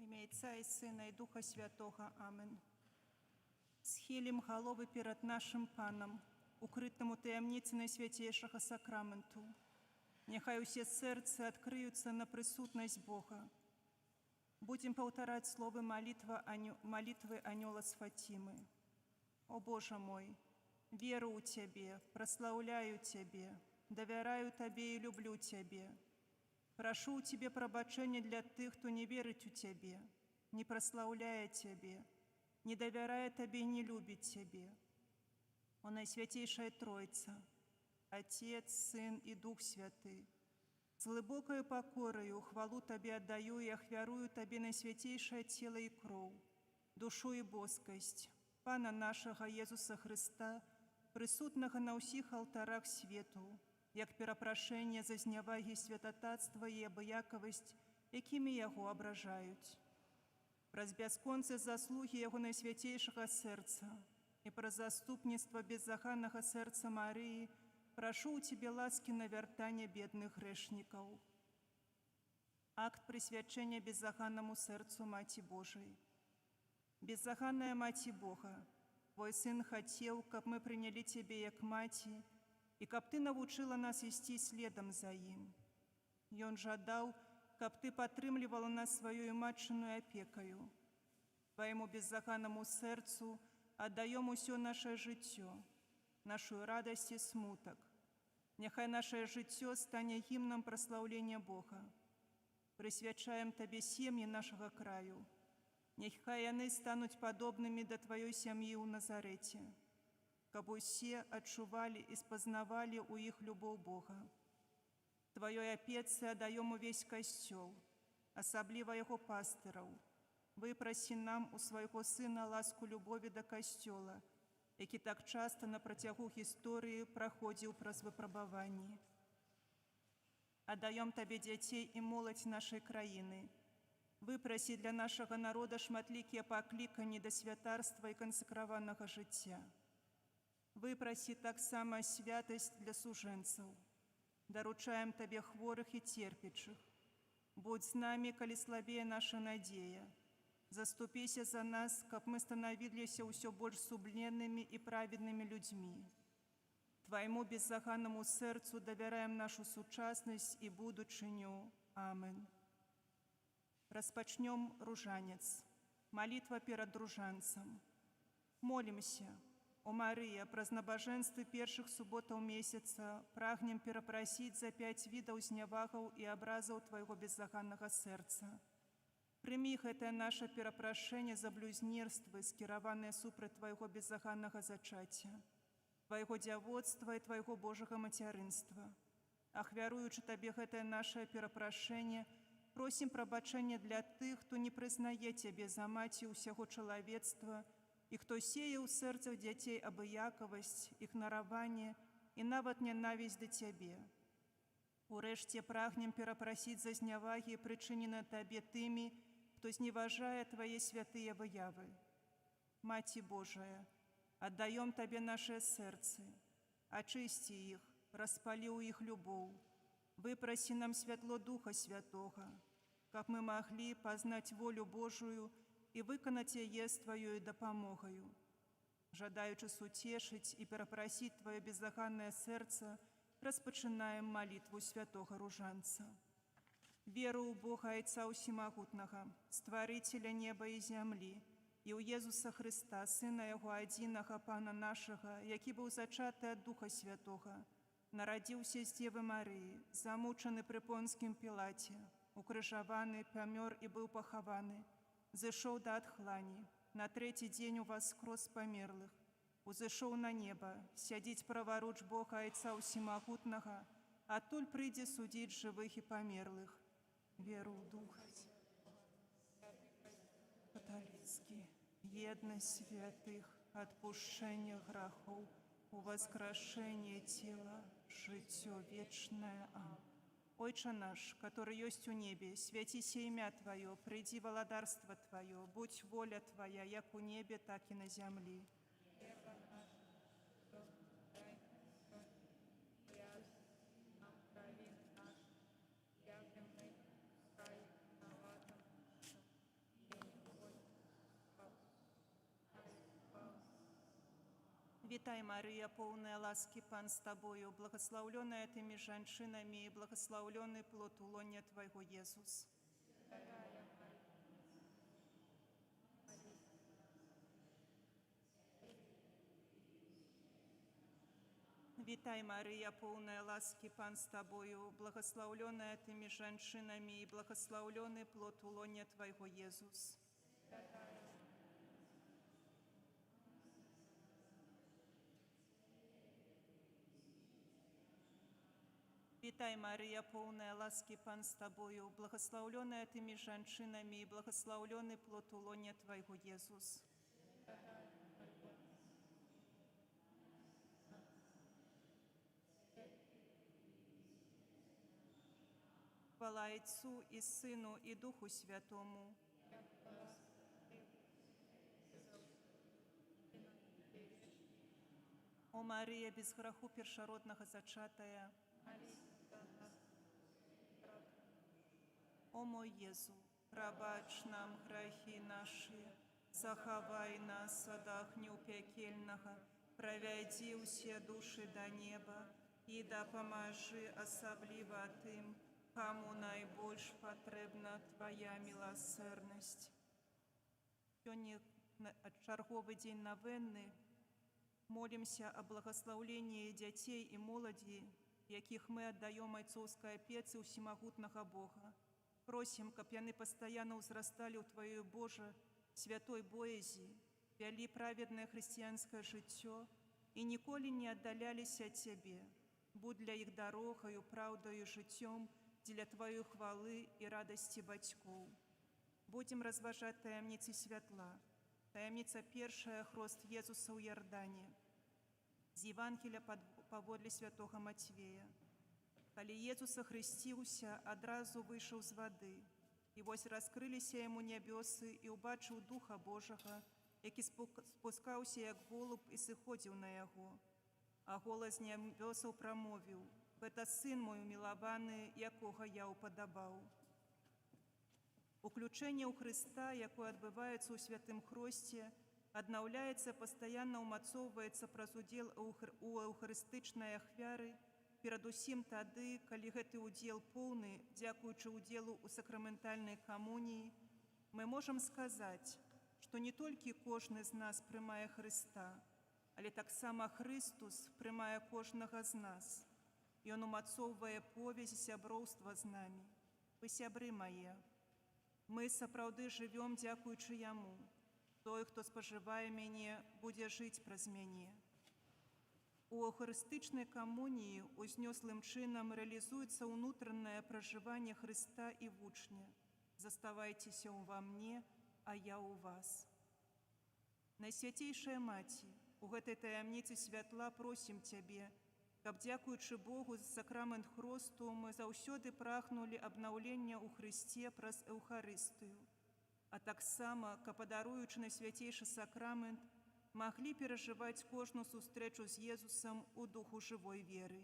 Ім'я Отця і Сина, і Духа Святого. Амен. Схилім голови перед нашим Паном, укритому таємниці найсвятейшого сакраменту. Нехай усі серця відкриються на присутність Бога. Будем повторять слово молитвы Анёла с Фатимы. О Боже мой, веру у Тебе, прославляю Тебе, доверяю Тебе и люблю Тебе. Прошу у Тебе пробачения для тех, кто не верит у Тебе, не прославляя Тебе, не доверяя Тебе и не любит Тебе. О Наисвятейшая Троица, Отец, Сын и Дух Святый, с глубокою покорою хвалу Тебе отдаю и охвярую Тебе Наисвятейшее тело и кровь, душу и боскость Пана нашего Иисуса Христа, присутного на усіх алтарах свету, як перапрашэнне за знявагі святататства і абыякавасць, якімі яго абражаюць. Праз бясконцы заслугі яго найсвятейшага сэрца і праз заступніцтва беззаханнага сэрца Марыі прашу у Тебе ласки на вяртанне бедных грэшнікаў. Акт прысвячэння беззаханнаму сэрцу Маці Божай. Беззаханная Маці Бога, Твой Сын хацеў, каб мы прынялі Тебе як маці, і каб Ты навучыла нас ісці следам за ім. Ён жадаў, каб Ты падтрымлівала нас сваёй матчыною апекаю. Твайму беззаханнаму сэрцу аддаём усё наше жыццё, нашу радасць і смутак. Няхай наше жыццё стане гімнам праслаўлення Бога. Прысвячаем Табе сем'і нашага краю. Няхай яны стануць падобнымі да Тваёй сям'і ў Назарэце, каб усе адчувалі і спазнавалі ў іх любоў Бога. Тваёй апецы аддаём увесь касцёл, асабліва яго пастыраў. Выпрасі нам у свайго Сына ласку любові да касцёла, які так часта на працягу гісторыі праходзіў праз выпрабаванні. Аддаём Табе дзяцей і моладзь нашай краіны. Выпрасі для нашага народа шматлікія пакліканні да святарства і кансакраванага жыцця. Выпрасі таксама святасць для сужэнцаў. Даручаем Табе хворых і церпячых. Будь з намі, калі слабее наша надзея. Заступіся за нас, каб мы станавіліся ўсё больш сумленнымі і праведнымі людзьмі. Твайму беззаханнаму сэрцу давяраем нашу сучаснасць і будучыню. Амен. Распачнём ружанец. Молитва перад ружанцам. Молімся. О Марыя, праз набажэнствы першых суботаў месяца прагнем перапрасіць за 5 відаў знявагаў і абразаў Твайго беззаханнага сэрца. Прымі гэтае наша перапрашэнне за блюзнерствы, скіраваныя супраць Твайго беззаханнага зачацця, Твайго дзявоцтва і Твайго Божага мацярынства. Ахвяруючы Табе гэтае нашае перапрашэнне, просім прабачэння для тых, хто не прызнае Цябе за маці ўсяго чалавецтва і хто сее ў сэрцах дзяцей абыякавасць, ігнараванне і нават нянавісць да Цябе. Урэшце прагнем перапрасіць за знявагі, прычыненыя Табе тымі, хто зневажае Твае святыя выявы. Маці Божая, аддаём Табе нашыя сэрцы, ачысці іх, распалі ў іх любоў. Выпрасі нам святло Духа Святога, каб мы маглі пазнаць волю Божую і выканаць яе з Тваёй дапамогаю. Жадаючы суцешыць і перапрасіць Тваё беззаханнае сэрца, распачынаем малітву святога ружанца. Веру ў Бога Айца Усімагутнага, Стварыцеля неба і зямлі, і ў Езуса Хрыста, Сына Яго адзінага, Пана нашага, які быў зачаты ад Духа Святога, нарадзіўся з Дзевы Марыі, замучаны пры Понскім Пілаце, укрыжаваны, памёр і быў пахаваны, зышоў да адхлані, на 3-й дзень уваскрос памерлых, узышоў на неба, сядзіць праваруч Бога Айца Усімагутнага, адтуль прыйдзе судзіць жывых і памерлых. Веру ў Духа каталіцкі, еднасць святых, адпушчэнне грахоў, уваскрашэнне цела, жыццё вечнае. Амин. Ойче наш, который есть у небе, святися имя Твое, приди владарство Твое, будь воля Твоя, як у небе, так и на земле. Вітай, Марія, повна ласки, Пан з тобою, благословленная ты меж женщинами, и благословленный плод лона Твоего, Иисус. Вітай, Марія, повна ласки, Пан з тобою, благословленная ты меж женщинами, и благословленный плод лона Твоего, Иисус. Вітай, Марія, повна ласки, Пан з тобою, благословленная ты меж женщинами, и благословленный плод лона Твоего, Иисус. Хвала Отцу и Сыну и Духу Святому. О Мария, без греху першородного зачатая, о мой Єзу, пробач нам грехи наши, заховай нас от огню пекельного, проведи все души до неба, и да поможи особливо тим, кому найбольш потребна Твоя милосердность. Сьогодні черговий день новенни. Молимся о благословении детей и молоді, яких мы отдаем отцовской опеце у всемогутного Бога. Просим, каб яны постоянно узрастали у Твоей Боже святой боязі, вели праведное христианское жыццё и николи не отдалялись от Тебе. Будь для их дорогою, правдою, жыццём, для Твоей хвалы и радости батьков. Будем разважать таямницы святла. Таямница першая – хрост Езуса у Иордане. З Евангелия паводле святого Матвея. Калі Езус охрестился, адразу вышел з воды. И вось раскрылися ему небесы, и убачыў Духа Божага, які спускаўся, як голуб, и сыходзіў на яго. А голос небесаў прамовіў: «Гэта сын мой умілаваны, якога я упадабаў». Уключэнне ў Хрыста, якое адбываецца ў святым хросце, аднаўляецца, пастаянна ўмацоўваецца праз удзел у эўхарыстычнай ахвяры, перадусім тады, калі гэты удзел поўны, дзякуючы удзелу ў сакраментальнай камуніі, мы можам сказаць, што не толькі кожны з нас прымае Хрыста, але таксама Христус прымае кожнага з нас. Ён умацоўвае повязь сяброўства з намі. Вы сябры мае. Мы сапраўды жывём дзякуючы Яму. Той, хто спажывае мяне, будзе жыць праз мяне. У эўхарыстычнай камуніі узнёслым чынам рэалізуецца ўнутранае пражыванне Хрыста і вучня. Заставайцеся ўва мне, а я ў вас. Найсвяцейшая Маці, у гэтай таямніцы святла просім Цябе, каб, дзякуючы Богу за сакрамент хросту, мы заўсёды прагнулі абнаўлення ў Хрысце праз Эўхарыстыю, а таксама, каб, падаруючы найсвяцейшы сакрамент, маглі перажываць кожную сустрэчу з Езусам у духу жывой веры.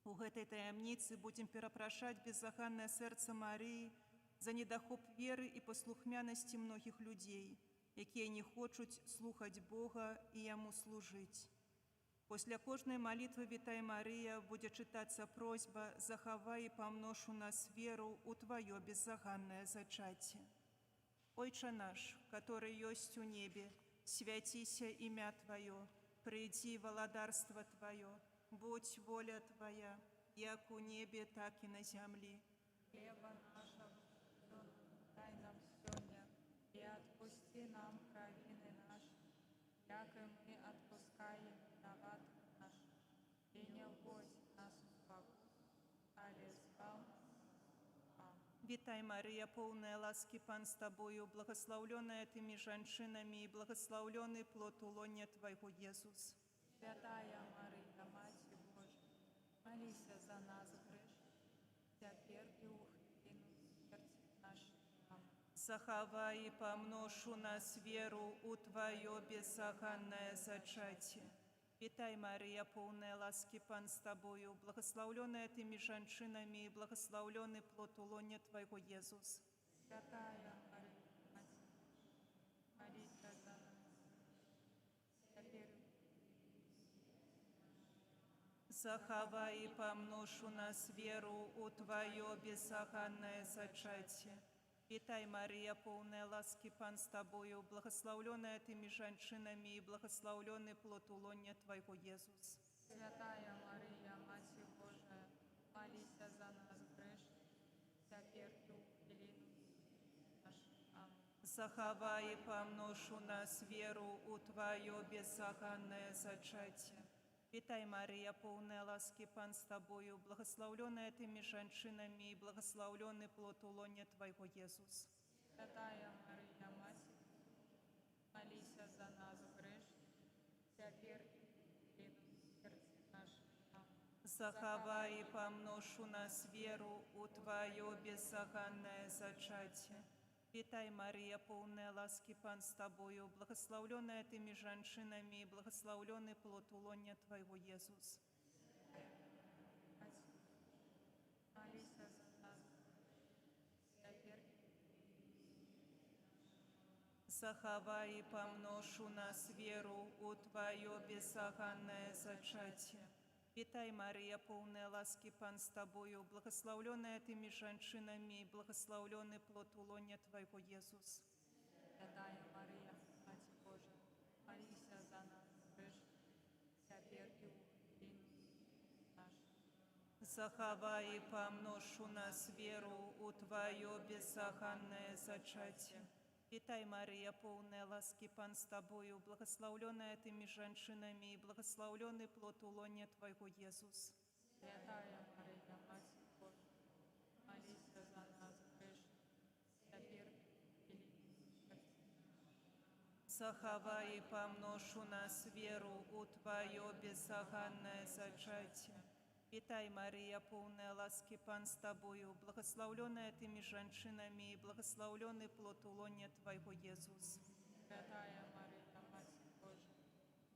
У гэтай таямніцы будзем перапрашаць беззаганнае сэрца Марыі за недахоп веры і паслухмянасці многіх людзей, якія не хочуць слухаць Бога і Яму служыць. Пасля кожнай малітвы «Вітай, Марыя» будзе чытацца просьба «Захавай і памнож у нас веру у Твоё беззаганнае зачатие». Ойче наш, который есть у небе, святися имя Твое, приди владарство Твое, будь воля Твоя, як у небе, так и на земле. Хлеба нашего дай нам сегодня, и отпусти нам провины наши, як и мы отпускаем виноватым нашим, и не вводь нас в погоню, але избав нас. Вітай, Мария, полная ласки, Пан с Тобою, благословленная Ты меж женщинами, и благословленный плод лона Твоего, Иисус. Святая Мария, Матерь Божия, молись за нас грешных, теперь и у хвилину смерти нашей. Аминь. Захавай и помножь у нас веру у Твое беззаганное зачатие. Вітай, Мария, полная ласки, Пан с Тобою, благословленная Ты меж женщинами, и благословленный плод лона Твоего, Иисус. Святая Мария, Матерь, молись за нас, теперь Захавай и помножь у нас веру у Твое беззаганное зачатие. Вітай, Марія, повна ласки, Пан з Тобою, благословленная Ты меж женщинами, и благословленный плод улонья Твоего, Иисус. Святая Мария, Матерь Божия, молись за нас грешных, теперь и в годину нашей. Аминь. Захавай и помножь у нас веру у Твое беззаганное зачатие. Вітай, Марія, повна ласки, Пан з Тобою, благословленная Ты меж женщинами, и благословленный плод улонья Твоего, Иисус. Святая Мария, Матерь Божия, молись за нас грешных, теперь и в годину смерти нашей. Аминь. Захавай и помножь у нас веру у Твое беззаганное зачатие. Вітай, Марія, повна ласки, Пан з Тобою, благословленная Ты меж женщинами, и благословленный плод улонья Твоего, Иисус. Молись за нас, теперь Захавай и помножь у нас веру у Твое беззаганное зачатие. Вітай, Марія, повна ласки, Пан з Тобою, благословленная Ты меж женщинами, и благословленный плод улонья Твоего, Иисус. Святая Мария, Матерь Божия, молись за нас грешных, теперь и в годину нашей. Захавай и помножь у нас веру у Твое беззаганное зачатие. Вітай, Марія, повна ласки, Пан з Тобою, благословленная Ты меж женщинами, и благословленный плод улонья Твоего, Иисус. Святая Мария, Матерь Божия, молись за нас грешных, теперь и в годину смерти нашей. Захавай и помножь у нас веру у Твое беззаганное зачатие. Вітай, Марія, повна ласки, Пан з Тобою, благословленная Ты меж женщинами, и благословленный плод улонья Твоего, Иисус. Святая Мария, Матерь Божия,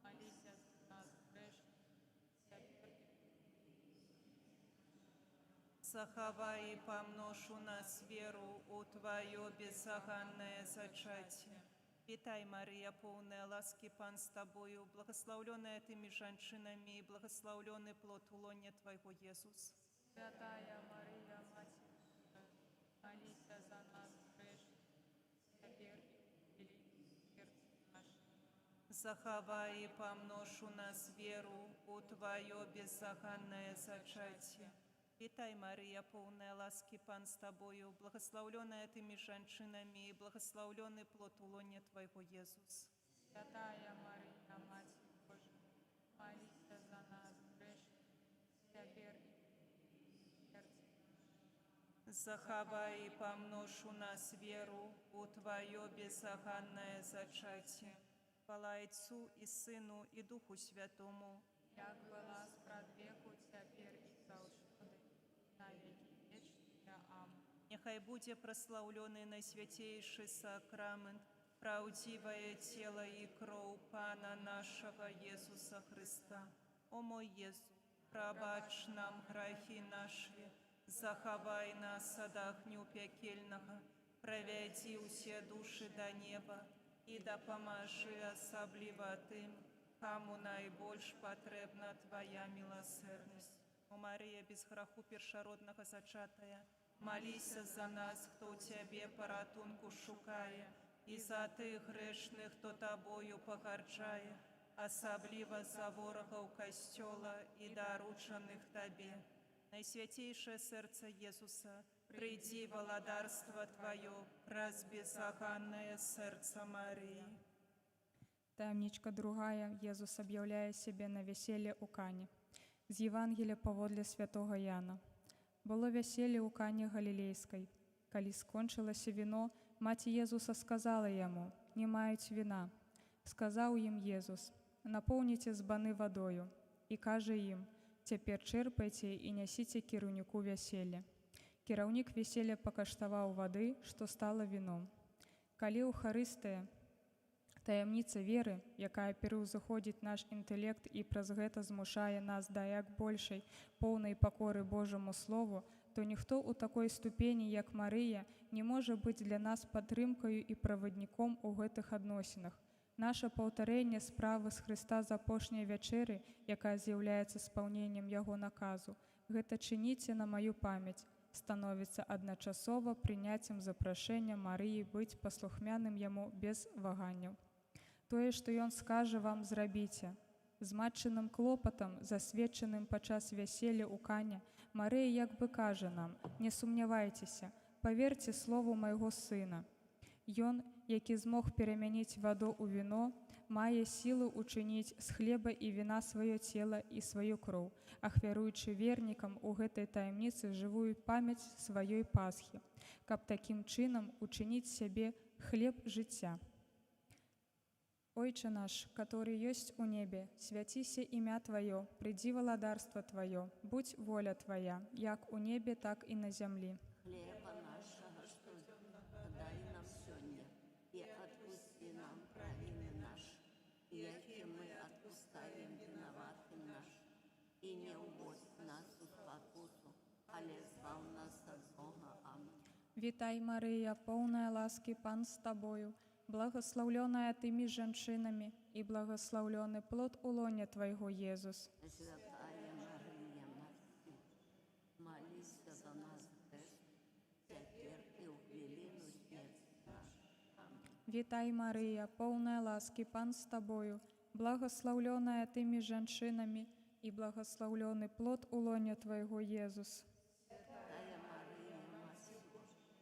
молись за нас грешных, теперь Захавай и помножь у нас веру у Твое беззаганное зачатие. Вітай, Марія, повна ласки, Пан з Тобою, благословленная Ты меж женщинами, и благословленный плод улонья Твоего, Иисус. Святая Мария, Матерь Божия, молись за нас грешных, теперь и в годину смерти нашей. Захавай и помножь у нас веру у Твое беззаганное зачатие. Вітай, Марія, повна ласки, Пан з Тобою, благословленная Ты меж женщинами, и благословленный плод улонья Твоего, Иисус. Святая Мария, Матерь Божия, молись за нас грешных, теперь и в годину смерти. Захавай и помножь у нас веру у Твое беззаганное зачатие. Хвала Отцу и Сыну и Духу Святому, Як была спрадвеку, теперь и завжди, на веки вечные. Аминь. нехай буде прославленный наисвятейший сакрамент, правдивое тело и кровь Пана нашего Иисуса Христа. О мой Иисус, пробачь нам грехи наши, заховай нас от огню пекельного, проведи усе души до неба, и да поможи особливо тим, кому найбольш потребна Твоя милосердность. О Мария, без греху першородного зачатая, молися за нас, хто Тебе порятунку шукає, і за тих грешних, хто Тобою погарджає, особливо за ворогов костела и дорученных Тебе. Найсвятейшее сердце Иисуса, приди володарство Твое, разбезаганное сердце Марии. Таємничка другая. Єзус об'являє себе на весіллі у Кані. З Євангелія паводле святого Яна. Было веселье у Кане Галилейской. Коли скончилося вино, мать Єзуса сказала йому: «Не мають вина». Сказав їм Єзус: «Наповніте збани водою». І каже їм: «Тепер черпайте і несите керівнику весілля». Керівник весілля покаштував води, що стало вином. Коли Eucharistія, таємниця віри, яка переузаходить наш інтелект і праз гэта змушає нас да як большай поўнай пакоры Божаму Слову, то ніхто у такой ступені, як Марыя, не можа быць для нас падтрымкаю і правадніком у гэтых адносінах. Наше паўтарэнне справы з Хрыста з апошняй вячэры, якая з'яўляецца спаўненнем яго наказу, гэта чыніце на маю памяць, становіцца адначасова прыняццем запрашэння Марыі быць паслухмяным яму без ваганняў. Тое, што ён скажа вам, зрабіце. З матчыным клопатам, засведчаным падчас вяселля ў Кане, Марыя як бы кажа нам: не сумнявайцеся, паверце слову майго сына. Ён, які змог перамяніць ваду ў віно, мае сілу ўчыніць з хлеба і віна сваё цела і сваю кроў, ахвяруючы вернікам у гэтай таямніцы жывую памяць сваёй Пасхі, каб такім чынам учыніць сябе хлеб жыцця. Ойче наш, который есть у небе, свяціся імя Твоё, придзі валадарства Твоё, будь воля Твоя, як у небе, так і на зямлі. Хлеба нашего, что дай нам сёння, и отпусти нам правины наши, яки мы отпускаем виноватым нашим, и не уводь нас в спокусу, але збав нас от Бога. Аминь. Вітай, Марыя, поўная ласкі, Пан з Табою, благословленная Ты між жанчынамі, і благословлены плод у лоне Твайго, Єзус. Святая Мария, Матерь, молись за нас грешных, теперь и в велину смерти нашей. Аминь. Вітай, Марыя, поўная ласкі, Пан з Табою, благословленная Ты між жанчынамі, і благословлены плод у лоне Твайго, Єзус. Святая Мария, Матерь Божия,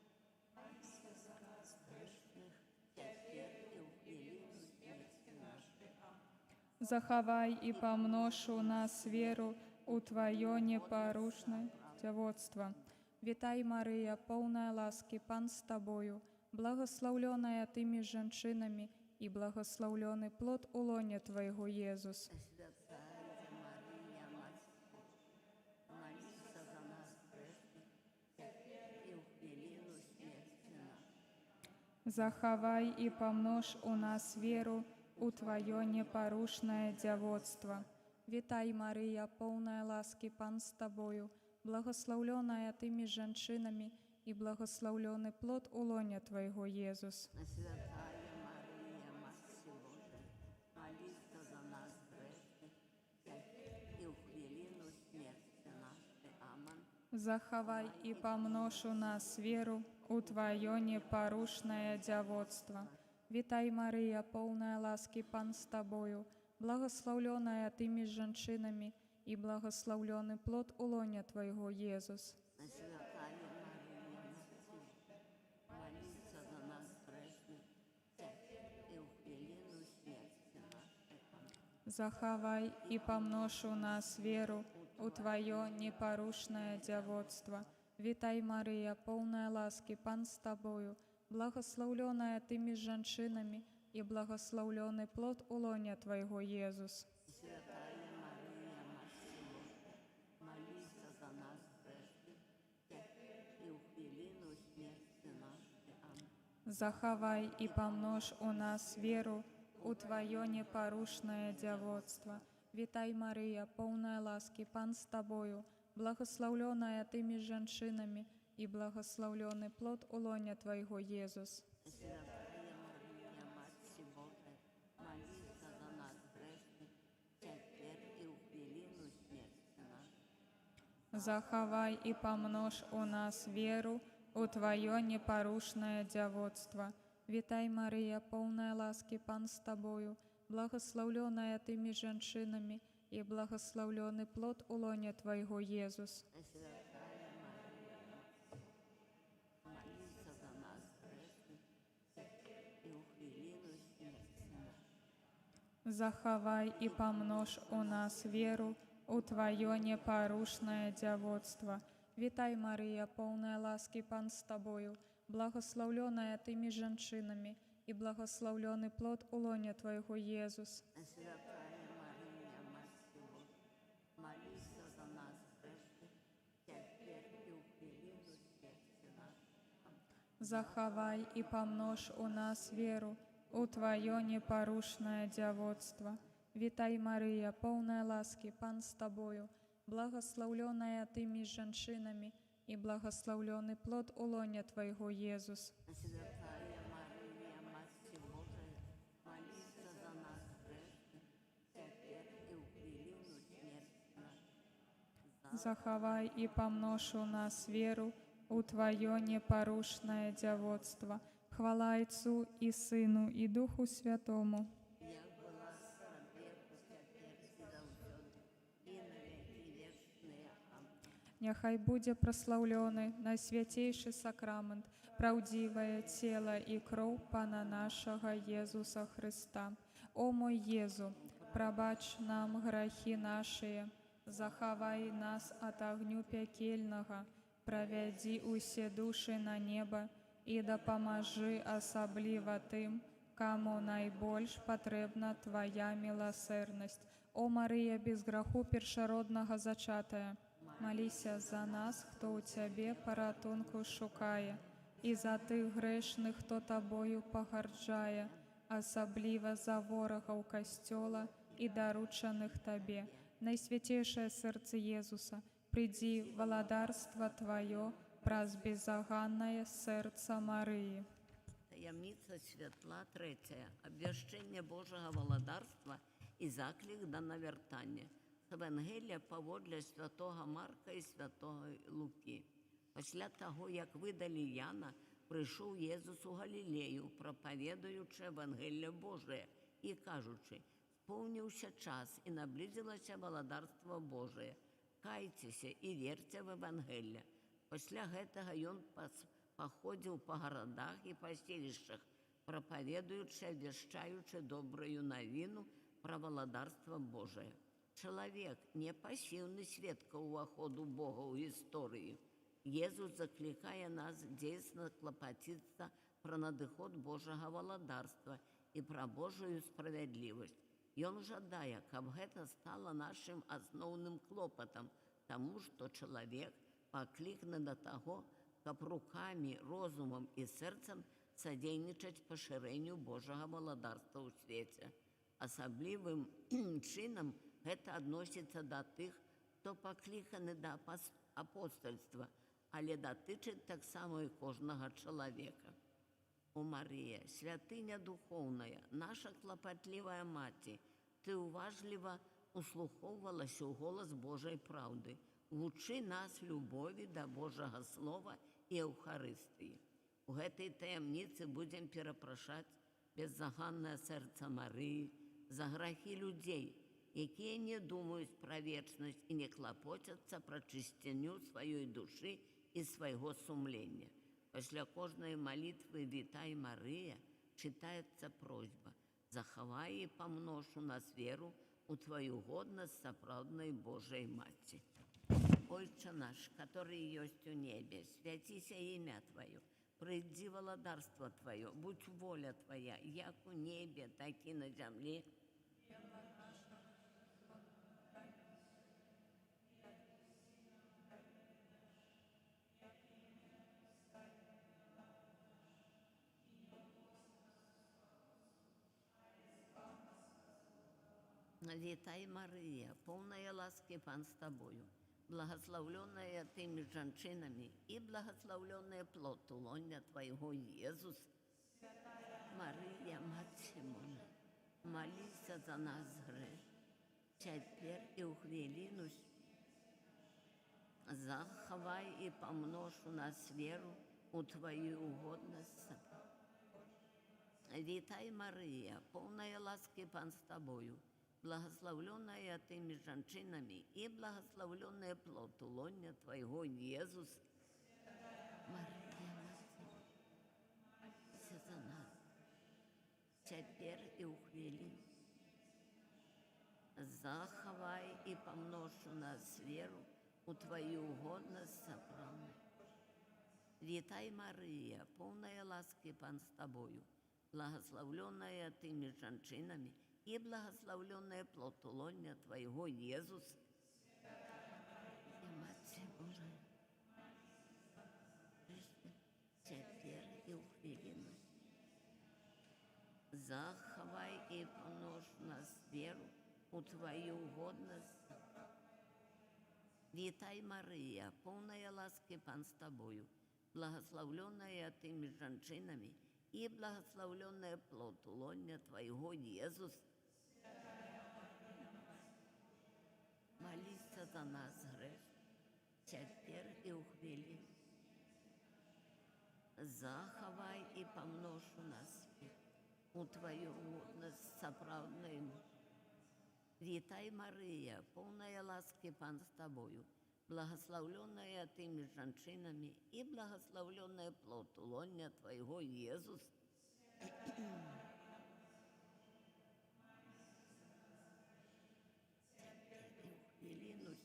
молись за нас грешных, теперь и в велину смерти нашей. Аминь. Захавай і памнож у нас веру у Твоё непарушнае дзявоцтва. Вітай, Марыя, поўная ласкі, Пан з Табою, благословленная Ты між жанчынамі, і благословлены плод у лоне Твайго, Єзус. Святая Мария, Матерь Божия, молись за нас грешных, теперь и в велину смерти нашей. Захавай і памнож у нас веру у Твоё непарушнае дзявоцтва. Вітай, Марыя, поўная ласкі, Пан з Табою, благословленная Ты між жанчынамі, і благословлены плод у лоне Твайго, Єзус. Святая Мария, Матерь Божия, молись за нас грешных, теперь и в велину смерти нашей. Аминь. Захавай і памнож у нас веру у Твоё непарушнае дзявоцтва. Вітай, Марыя, поўная ласкі, Пан з Табою, благословленная Ты між жанчынамі, і благословлены плод у лоне Твайго, Єзус. Святая Мария, Матерь Божия, молись за нас грешных, теперь и в велину смерти нашей. Аминь. Захавай і памнож у нас веру у Твоё непарушнае дзявоцтва. Вітай, Марыя, поўная ласкі, Пан з Табою, благословленная Ты між жанчынамі, і благословлены плод у лоне Твайго, Єзус. Святая Мария, Матерь Божия, молись за нас грешных, теперь и в велину смерти нашей. Аминь. Захавай і памнож у нас веру у Твоё непарушнае дзявоцтва. Вітай, Марыя, поўная ласкі, Пан з Табою, благословленная Ты між жанчынамі, і благословлены плод у лоне Твайго, Єзус. Святая Мария, Матерь Божия, молись за нас грешных, теперь и в велину смерти нашей. Захавай і памнож у нас веру у Твоё непарушнае дзявоцтва. Вітай, Марыя, поўная ласкі, Пан з Табою, благословленная Ты між жанчынамі, і благословлены плод у лоне Твайго, Єзус. Святая Мария, молись за нас грешных, теперь и в велину смерти нашей. Захавай і памнож у нас веру у Твоё непарушнае дзявоцтва. Вітай, Марыя, поўная ласкі, Пан з Табою, благословленная Ты між жанчынамі, і благословлены плод у лоне Твайго, Єзус. Святая Мария, Матерь Божия, молись за нас грешных, теперь и в велину смерти нашей. Аминь. Захавай і памнож у нас веру у Твоё непарушнае дзявоцтва. Вітай, Марыя, поўная ласкі, Пан з Табою, благословленная Ты між жанчынамі, і благословлены плод у лоне Твайго, Єзус. Святая Мария, Матерь Божия, молись за захавай и помножь у нас веру у Твое непорушное девотство. Хвала Отцу и Сыну и Духу Святому. як была сраперку, теперь и заўсёды, и на веки вечные. Аминь. Няхай будзе праслаўлёны найсвятейшы сакрамент, праўдзівае цела і кроў Пана нашага Езуса Христа. О мой Езу, прабач нам грахі нашыя, захавай нас ад агню пякельнага, правядзі усе душы на неба і дапамажы асабліва тым, каму найбольш патрэбна Твая міласэрнасць. О Марыя, без граху першароднага зачатая, маліся за нас, хто ў Цябе паратунку шукае, і за тых грэшных, хто Табою пагарджае, асабліва за ворагаў касцёла і даручаных Табе. Найсвятейшае сэрца Езуса, прыйдзі валадарства Тваё праз безаганнае сэрца Марыі. Таямница святла третья. Обвящение Божьего владарства и заклик до навертания. З Евангелія паводле святого Марка і святого Луки. Після того, як видали Яна, прийшов Єсус у Галілею, проповідуючи Евангеліє Божє і кажучи: «Сповнився час і наблизилося владарство Божие. Кайтеся і вірте в Евангеліє». Після гэтага ён походил по городах и по селищах, проповедуючи, обвещаючи добрую новину про владарство Божие. Человек не пассивный свідка уходу Бога у історію. Єсус закликає нас дійсно клопотиться про надиход Божого владарства і про Божию справедливость. Ён жадає, каб гэта стало нашим основным клопотом, тому что человек покликне до того, каб руками, розумом и сердцем содейничать поширению Божого владарства у свете. Особливым чином гэта относится до тых, хто покликаны до апостольства, але датычыць так само и кожного человека. О Мария, святыня духовная, наша клопотливая мати, ты уважливо услуховувалася у голос Божьей правды. Вучи нас любові до Божого Слова і Евхаристії. У гэтай таямницы будем перапрашаць беззаганнае сэрца Марыі за грахи людей, якія не думаюць пра вечнасць і не клапоцяцца пра чысціню сваёй душы і свайго сумлення. Пасля кожнай малітвы «Вітай, Марыя» читаецца просьба: «Захавай і памнож у нас веру у Твою годнасць сапраўднай Божай Маці». Отче наш, который есть у небе, святися имя Твое, прийди владарство Твое, будь воля Твоя, як у небе, так и на земле. Вітай, Мария, полная ласки Пан с Тобою, благословленная Ты между женщинами, и благословленный плод лоня Твоего, Иисус. Мария, Мать Симона, молись за нас грех, теперь и у хвилину. Заховай и помножь у нас веру у Твою угодность. Вітай, Мария, полная ласки Пан с Тобою, благословленная Ты между женщинами, и благословленный плод лоня Твоего, Иисус. Мария, молись за нас, теперь и у хвилин. Заховай и помножь у нас веру у Твою угодность сопрано. Вітай, Мария, полная ласки Пан с Тобою, благословленная Ты между женщинами, и благословленный плод лоня Твоего, Иисус. Мать Божия, теперь и у хвилину. Заховай и помножь в нас веру у Твою угодность. Вітай, Мария, полная ласки Пан с Тобою, благословленная Ты между женщинами, и благословленный плод лоня Твоего, Иисус. Молись за нас, грешных, цяпер і ў хвіліну. Захавай і памнож у нас у Твою годнасць сапраўдную. Вітай, Марыя, поўная ласкі, Пан з Табою, благословленная Ты між жанчынамі і благословленная плод лоня Твайго, Єзус. Хвіліну.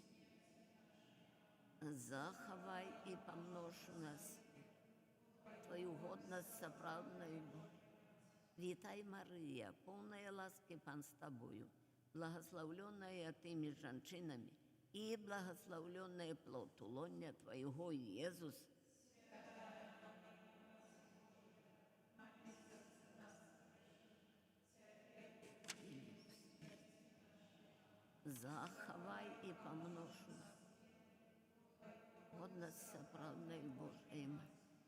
Захавай і памнож у нас Твою годнасць сапраўдную. Вітай, Марыя, поўная ласкі, Пан з Табою, благословленная Ты між жанчынамі і благословленная плод лоня Твайго, Єзус. Захавай і памнож у нас годнасць сапраўднай Божай.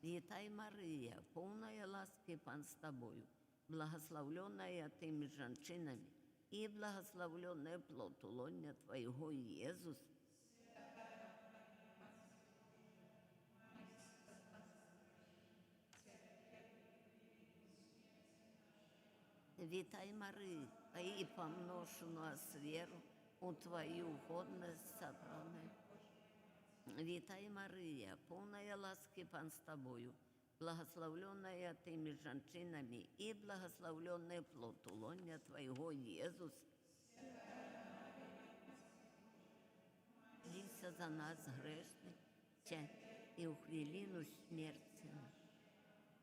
Вітай, Марыя, поўная ласкі, Пан з Табою, благословленная Ты між жанчынамі і благословленная плод лоня Твайго, Єзус. Вітай, Марыя, і памнож у нас веру у Твою годнасць сапраўднай. Вітай, Марыя, поўная ласкі, Пан з Табою, благословленная Ты між жанчынамі і благословленная плод лоня Твайго, Єзус. Моліся за нас грешних, і ў хвіліну смерці.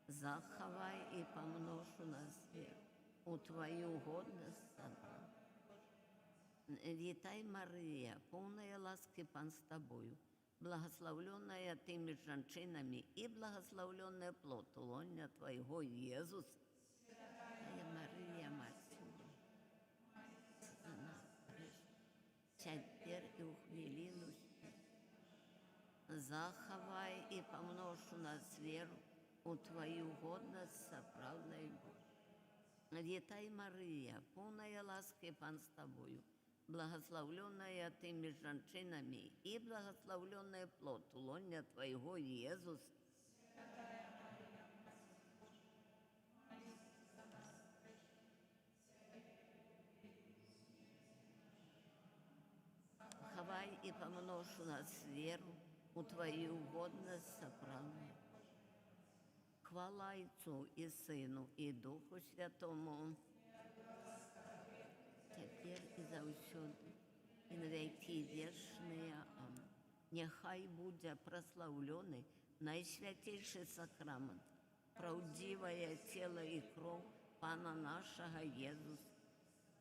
Захавай і памнож у нас веру у Твою годнасць сапраўднай. Вітай, Марыя, поўная ласкі, Пан з Табою, благословленная Ты між жанчынамі і благословленная плод лоня Твайго, Єзус. Марыя, Маці Божа, за нас грешних, цяпер і ў хвіліну смерці. Захавай і памнож у нас веру у Твою годнасць сапраўднай Божай. Вітай, Марыя, поўная ласкі, Пан з Табою, благословленная Ты між жанчынамі і благословленная плод лоня Твайго, Єзус. Хавай і памнож у нас веру у Твою годнасць сапраўднай. Хвала Отцу і Сину і Духу Святому, цяпер і заўсёды, і на векі вечныя. Амін. Няхай будзе праслаўлены найсвяцейшы сакрамент, праўдзівае цела і кроў Пана нашага Єзус.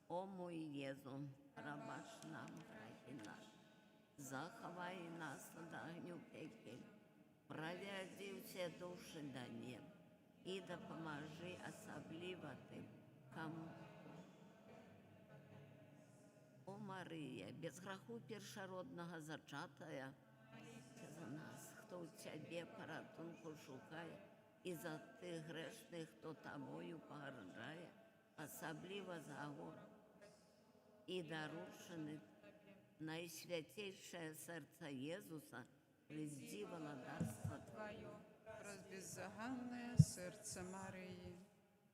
О мой Єзу, прабач нам грахі наші, захавай нас ад агню пекельного, правядзі ўсе душы да неба і дапамажы асабліва тым, каму. О Марыя, без граху першароднага зачатая, за нас, хто ў Цябе паратунку шукае, і за тых грэшных, хто Табою пагарджае, асабліва за агонь, і даручаны найсвяцейшае сэрца Єзуса, прыйдзі валадарства Твое. Беззаганное сердце Марии.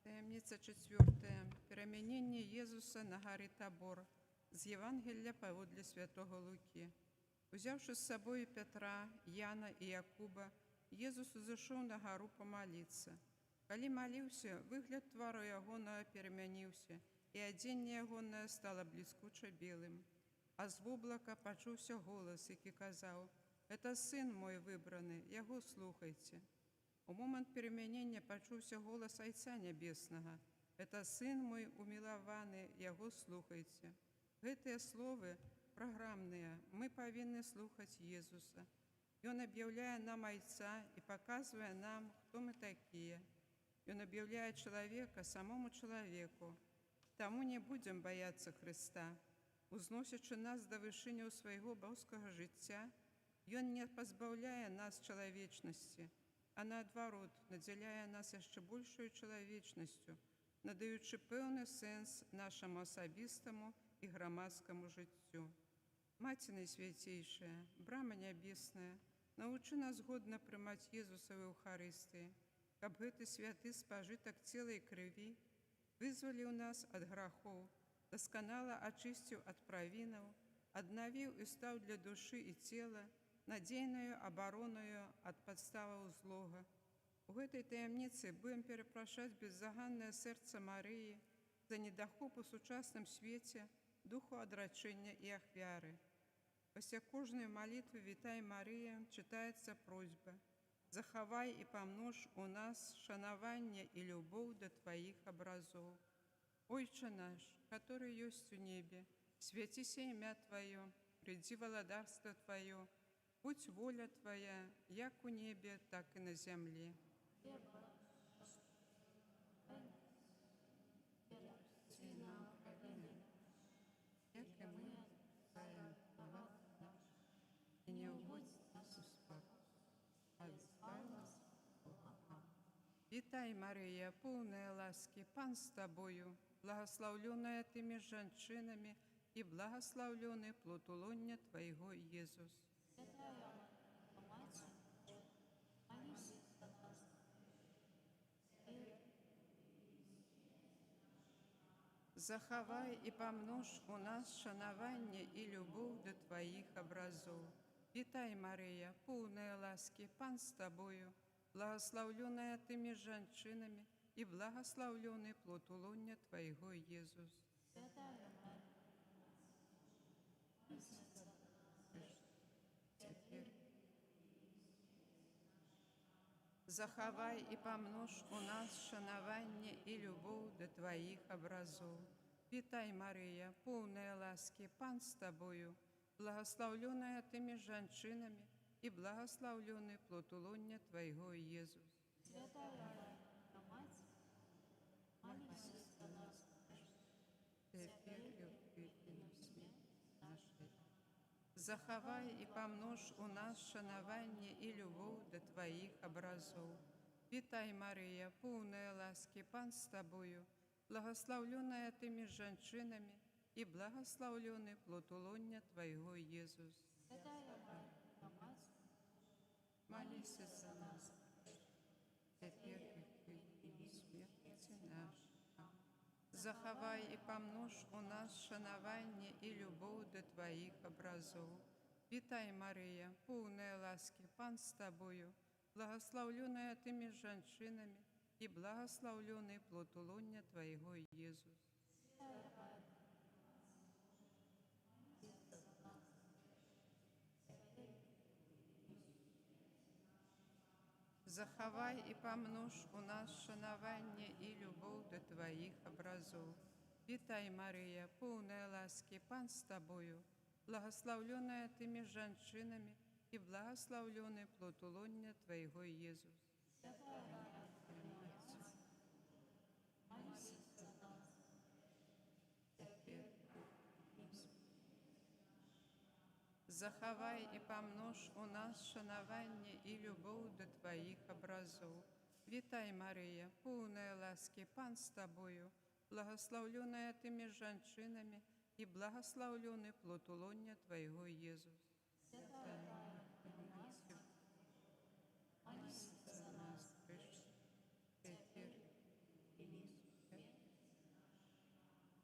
Таємниця 4. Перемінення Єзуса на горі Табор. З Євангелія поводле святого Луки. Узявши з собою Петра, Яна і Якуба, Єзус узышоў на гору помолиться. Калі молился, выгляд твару ягона перемяніўся, і адзенне ягонае стало бліскуча белым. А з воблака пачуўся голас, які казаў: «Это сын мой выбраны, яго слухайце». У момент перемянення пачуўся голас Айца Нябеснага: «Это сын мой умілаваны, яго слухайце». Гэтыя словы праграмныя, мы павінны слухаць Езуса. Ён аб'яўляе нам Айца і паказвае нам, хто мы такія. Ён аб'яўляе чалавека самому чалавеку. Таму не будзем баяцца Хрыста. Узносячы нас да вышыняў свайго боскага жыцця, Ён не пазбаўляе нас чалавечнасці, а наадварот надзяляе нас яшчэ большую чалавечнасцю, надаючы пэўны сэнс нашаму асабістаму і грамадскаму жыццю. Маці Найсвятейшая, брама нябесная, научи нас годна прымаць Езуса в Еўхарыстыі, каб гэты святы спажытак цела і крыві вызваліў нас ад грахоў, дасканала ачысціў ад правінаў, аднавіў і стаў для душы і цела надзейнаю абаронаю ад падставаў злога. У гэтай таямніцы будем перапрашаць беззаганнае сэрца Марыі за недахоп у сучасным свеце духу адрачэння і ахвяры. Пасля кожнай малітвы «Вітай, Марыя» чытаецца просьба: «Захавай і памнож у нас шанаванне і любоў да Тваіх абразоў. Ойче наш, который ёсць у небе, свяціся імя Тваё, придзі валадарства Тваё, будь воля Твая, як у небе, так і на зямлі». Як і ми відпускаємо винуватцям нашим, і не вводь нас у спокус, а избавь нас от зла. Вітай, Марія, повная ласки, Пан з тобою, благословленная ты між жанчинами, і благословлений плод улоння Твоего, Єсус. Захавай і памнож у нас шанаванне і любоў да Твоих образов. Вітай, Марія, повная ласки, Пан з тобою, благословленная ты між жанчинами, і благословлений плод улоння Твоего, Єсус. Захавай і памнож у нас шанаванне і любоў да Твоих образов. Вітай, Марія, повная ласки, Пан з тобою, благословленная ты між жанчинами, і благословлений плод улоння Твоего, Єсус. Захавай і памнож у нас шанаванне і любоў да Твоих образов. Вітай, Марія, повная ласки, Пан з тобою, благословленная ты між жанчинами, і благословлений плод улоння Твоего, Єсус. Молися за нас, тепер і в смерті нашій. Захавай і памнож у нас шанаванне і любоў да Твоих образов. Вітай, Марія, повная ласки, Пан з тобою, благословленная ты між жанчинами, і благословлений плод улоння Твоего, Єсус. Захавай і памнож у нас шанаванне і любоў да Твоих образов. Вітай, Марія, повная ласки, Пан з тобою, благословленная ты між жанчинами, і благословлений плод улоння Твоего, Єсус. Захавай і памнож у нас шанаванне і любоў да Твоих образов. Вітай, Марія, повная ласки, Пан з тобою, благословленная ты між жанчинами, і благословлений плод улоння Твоего, Єсус.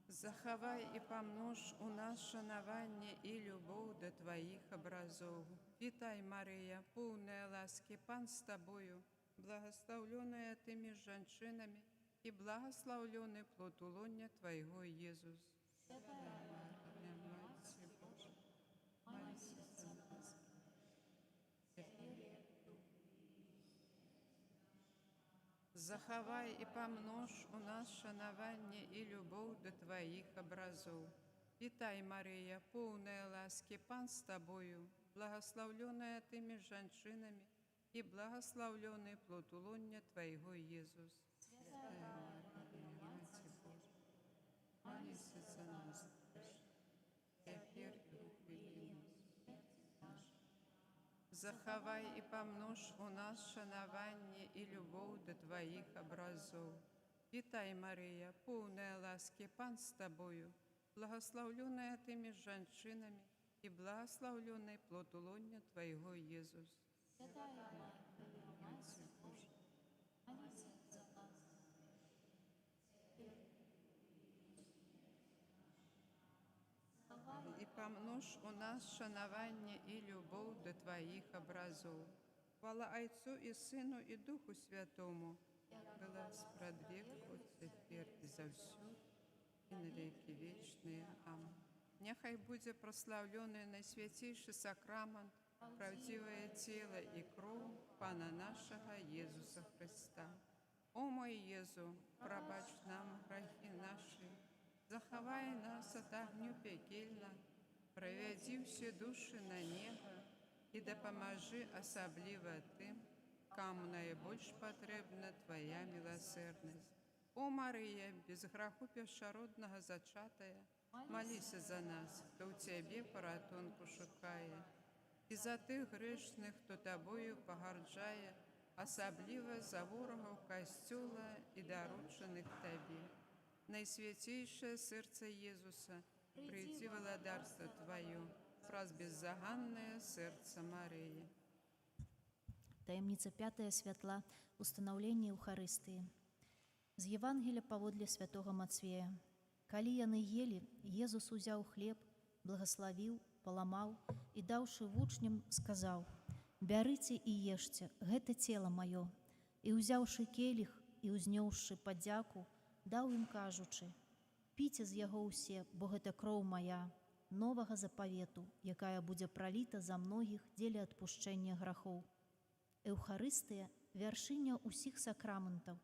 Захавай і памнож у нас шанаванне і любоў да Твоих образов. Вітай, Марія, повная ласки, Пан з тобою, благословленная ты між жанчинами, і благословлений плод улоння Твоего, Єсус. Захавай і памнож у нас шанаванне і любоў да Твоих образов. Вітай, Марія, повная ласки, Пан з тобою, благословленная ты між жанчинами, і благословлений плод улоння Твоего, Єсус. Молися за нас, тепер і в хвилину смерті нашої. Захавай і памнож у нас шанаванне і любоў да Твоих образов. Вітай, Марія, повная ласки, Пан з тобою, благословленная ты між жанчинами, и благословленный плод лоня Твоего, Иисус. И помножь у нас шанование и любовь до Твоих образов. Хвала Отцу и Сыну и Духу Святому, была справедливо, теперь и за всю, и на веки вечные. Аминь. Нехай буде прославлений найсвятейший сакрамент, правдивое тело и кровь Пана нашего Иисуса Христа. О мой Иисус, пробачь нам грехи наши, заховай нас от огню пекельна, проведи все души на небо и допоможи особливо тем, кому наибольш потребна Твоя милосердность. О Мария, без греху першородного зачатая, молися за нас, кто у Тебе порятунку шукає, і за тих грешних, хто Тобою погарджає, особливо за ворогов Костюла і доручених Тобі. Найсвятейшее сердце Иисуса, приди владарство Твое, фраз беззаганное сердце Марии. Таємниця 5 святла установлення Евхарыстыі. З Євангелія паводле святого Мацвея. Калі яны ели, Езус узяў хлеб, благословіў, паламаў і, даўшы вучням, сказаў: «Бярыце і ешце, гэта цела маё». І, узяўшы келіх і узнёўшы падзяку, даў ім, кажучы: «Піце з яго ўсе, бо гэта кроў мая, новага запавету, якая будзе праліта за многіх дзеля адпушчэння грахоў». Эўхарыстыя – вяршыня ўсіх сакраментаў,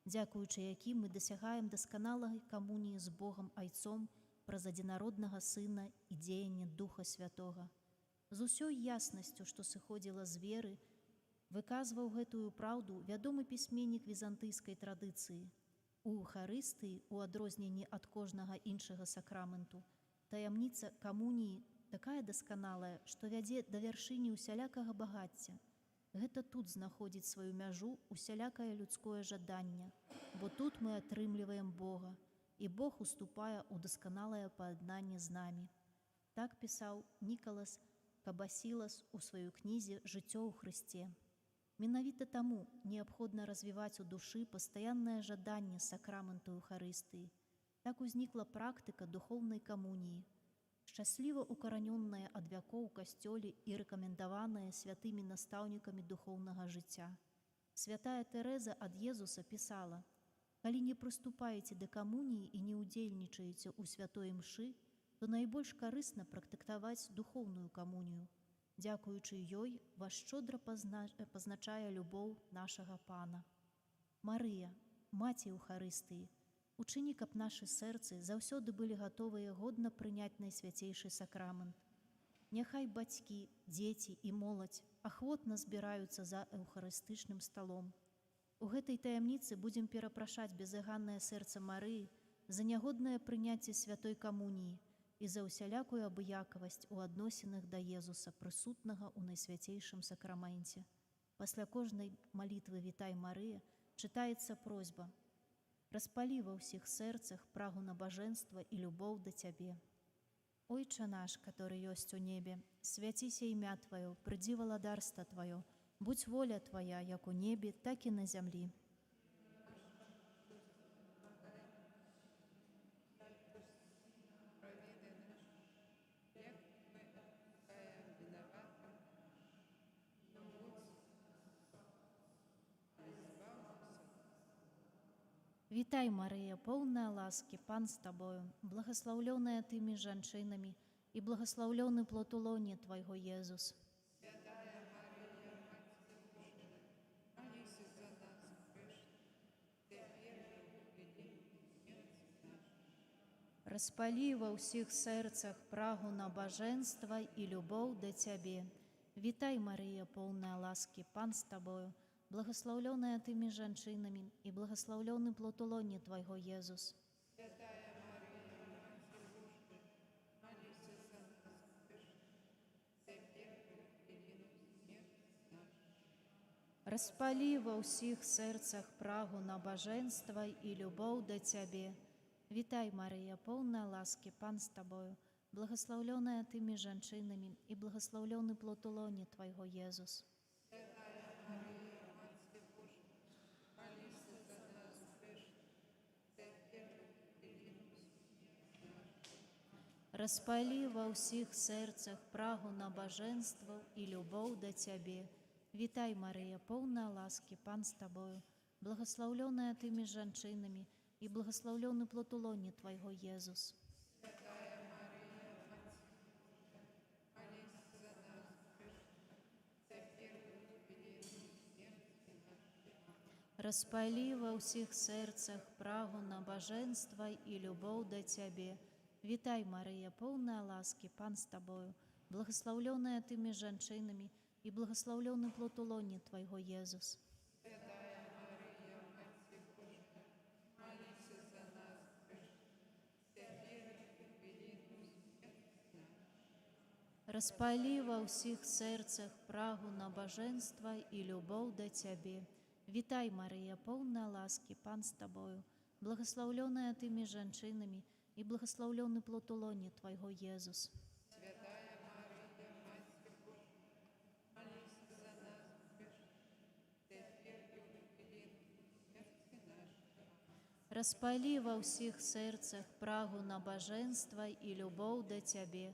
дзякуючы якім мы дасягаем дасканалай камуніі з Богам Айцом праз адзінароднага Сына і дзеянне Духа Святога. З усёй яснасцю, што сыходзіла з веры, выказваў гэтую праўду вядомы пісьменнік візантыйскай традыцыі. У Эўхарыстыі, у адрозненні ад кожнага іншага сакраменту, таямніца камуніі такая дасканалая, што вядзе да вяршыні усялякага багацця. Гэта тут знаходзіць сваю мяжу усялякае людское жаданне, бо тут мы атрымліваем Бога, і Бог уступае ў дасканалае паяднанне з намі. Так пісаў Нікалас Кабасілас у сваёй кнізе «Жыццё ў Хрысце». Менавіта таму неабходна развіваць у душы пастаяннае жаданне сакраменту Эўхарыстыі. Так узнікла практыка духоўнай камуніі, шчасліва укаранённая ад вякоў у касцёле і рэкамендаваная святымі настаўнікамі духоўнага жыцця. Святая Тэрэза ад Езуса пісала: «Калі не прыступаеце да камуніі і не ўдзельнічаеце ў святой імшы, то найбольш карысна практыкаваць духоўную камунію. Дзякуючы ёй вас шчодра пазначае любоў нашага Пана». Марыя, маці Эўхарыстыі, учыні, каб нашы сэрцы заўсёды былі гатовыя годна прыняць найсвяцейшы сакрамент. Няхай бацькі, дзеці і моладзь ахвотна збіраюцца за эўхарыстычным сталом. У гэтай таямніцы будзем перапрашаць безыганнае сэрца Марыі за нягоднае прыняцце святой камуніі і за ўсялякую абыякавасць у адносінах да Езуса, прысутнага ў найсвяцейшым сакраменце. Пасля кожнай малітвы «Вітай, Марыя» чытаецца просьба: «Распалі ва ўсіх сэрцах прагу набажэнства і любоў да Цябе. Ойче наш, который ёсць у небе, свяціся імя Тваё, прыдзі валадарства Тваё, будь воля Твоя, як у небе, так і на зямлі». Вітай, Марыя, поўная ласкі, Пан з Табою, благаслаўлёная Тымі жанчынамі і благаслаўлёны плод улоня Твайго, Езус. Распалі ва ўсіх сэрцах прагу набажэнства і любоў да Цябе. Вітай, Марыя, поўная ласкі, Пан з Табою, благаслаўлёная Тымі жанчынамі і благаслаўлёны плод улоня Твайго, Езус. Распалі ва ўсіх сэрцах прагу набажэнства і любоў да Цябе. Вітай, Марыя, поўная ласкі, Пан з Табою, благословленная Ты меж женщинами, и благословленный плод лони Твоего, Иисус. Распали во всіх серцах прагу на божество и любовь до Тебе. Витай, Мария, полная ласки, Пан с Тобою, благословленная Ты меж женщинами, и благословленный плод лони Твоего, Иисус. Распали во всіх серцах прагу на божество и любовь до Тебе. Витай, Мария, полная ласки, Пан с Тобою, благословленная Ты меж женщинами, и благословленный плод лони Твоего, Иисус. Распали во всіх серцах прагу на божество и любовь до Тебе. Витай, Мария, полная ласки, Пан с Тобою, благословленная Ты меж женщинами, и благословленный плод лони Твоего, Иисус. Распали во всіх серцах прагу на божество и любовь до Тебе.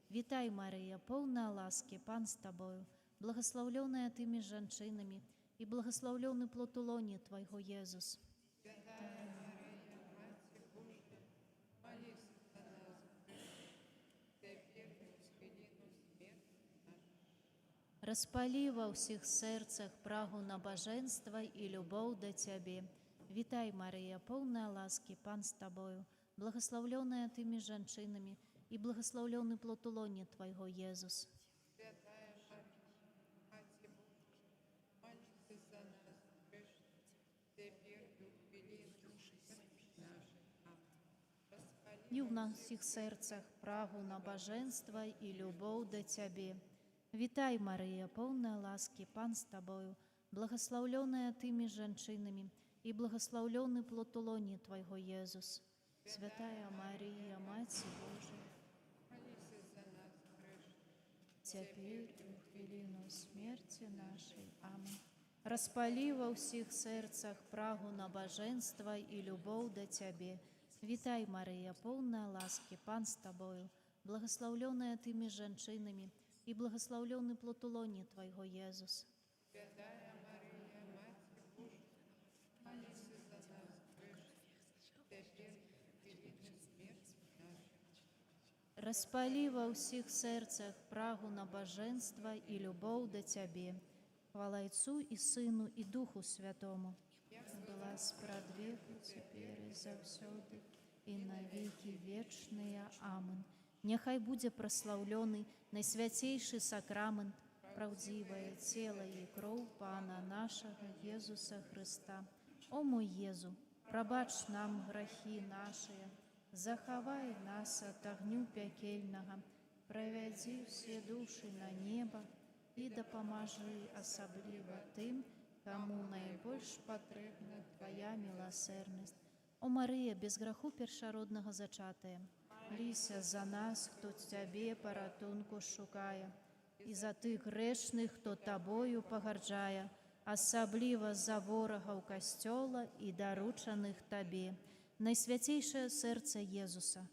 Витай, Мария, полная ласки, Пан с Тобою, благословленная Ты меж женщинами, и благословленный плод лони Твоего, Иисус. Распали во всіх серцах прагу на божество и любовь до Тебе. Витай, Мария, полная ласки, Пан с Тобою, благословленная Ты меж женщинами, и благословленный плод лони Твоего, Иисус. И в наших сердцах прагу на божество и любовь до Тебе. Витай, Мария, полная ласки, Пан с Тобою, благословленная Ты меж женщинами, и благословленный плод лони Твоего, Иисус. Святая Мария, Мать Божия, теперь и в хвилину смерти нашей. Аминь. Распали во всіх сердцах прагу на божество и любовь до Тебе. Витай, Мария, полная ласки, Пан с Тобою, благословленная Ты меж женщинами, и благословленный плод лони Твоего, Иисус. Распали во всіх серцах прагу на божество и любовь до Тебе. Хвала Отцу и Сыну и Духу Святому. Была справ веку, теперь и завсёды, и на веки вечные. Аминь. Нехай буде прославлений найсвятейший сакрамент, правдивое тело и кровь Пана нашего Иисуса Христа. О мой Езу, пробач нам грехи наши, заховай нас от огню пекельного, проведи все души на небо и допоможи особливо тим, кому найбольш потрібна Твоя милосердність. О Мария, без греху першородного зачатая, лися за нас, хто Тебе порятунку шукає, і за тих грешних, хто Тобою погарджає, особливо за ворогов Костьола і доручених Тобі. Найсвятейшее сердце Иисуса,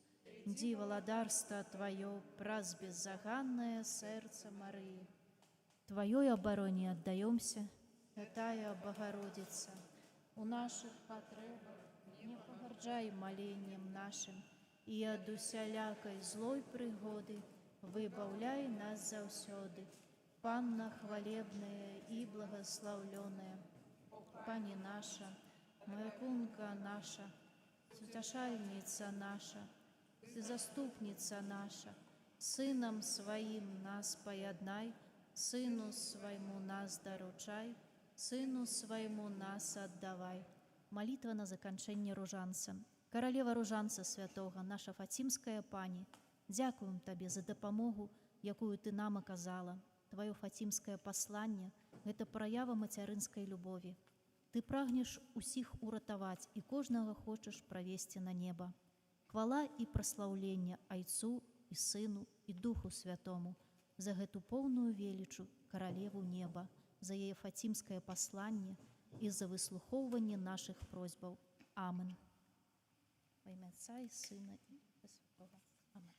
ди владарство Твое, праз беззаганное сердце Марии. Твоей обороне отдаемся, Святая Богородица, у наших потребах не погорджай молением нашим, и от усялякой злой пригоды выбавляй нас завсёды. Панна хвалебная и благословленная, Пани наша, Маякунка наша, Святошальница наша, Заступница наша, Сыном Своим нас поеднай, Сыну Своему нас доручай, Сыну Своему нас отдавай. Молитва на заканчэнне ружанца. Королева ружанца святого, наша Фатимская Пані, дзякуем Табе за дапамогу, якую Ты нам аказала. Твоё фатімскае пасланне – гэта праява мацярынскай любові. Ты прагнеш усіх уратаваць і кожнага хочаш правесці на неба. Хвала і праслаўленне Айцу и Сыну, и Духу Святому, за эту полную величу Королеву неба, за ее фатимское послание и за выслуховывание наших просьбов. Амин. Во имя Отца и Сына и Духа Святого. Амин.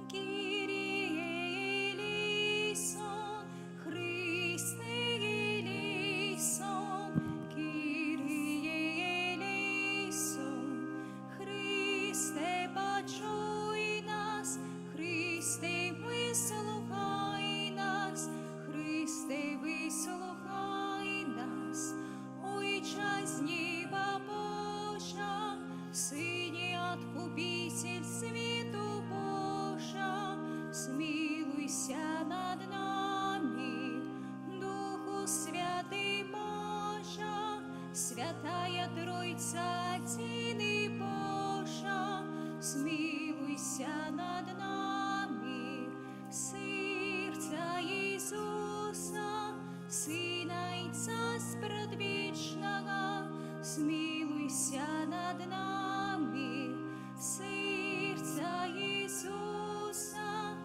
Kyrie eleison, Christe eleison, Kyrie eleison, Христе, почуй нас, Христе, выслухай нас, Христе, выслухай нас. Ойче з неба Божа, Сыне Откупитель світу Божа, смилуйся над нами, Духу Святый Божа, Святая Тройца, один и Божа, смилуйся над нами. Серця Ісуса, Сина і Царства предвічного, смилуйся над нами. Серця Ісуса,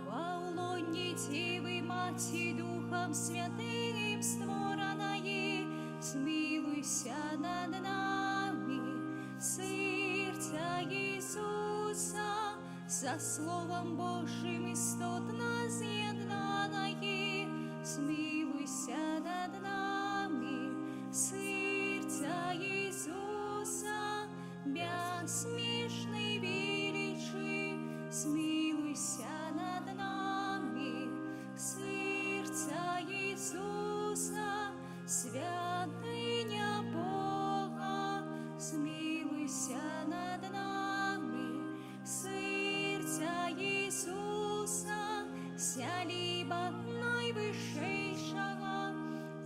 во лоні Діви Маті Духом Святим створеної, смилуйся над нами. Серця Ісуса, за Словом Божим істотно з'єднаної, смилуйся над нами. Серця Ісуса, безсмішний величі, смилуйся над нами. Серця Ісуса, святиня Бога, смилуйся над нами. Серця Ісуса, вся ліба найвищейшого,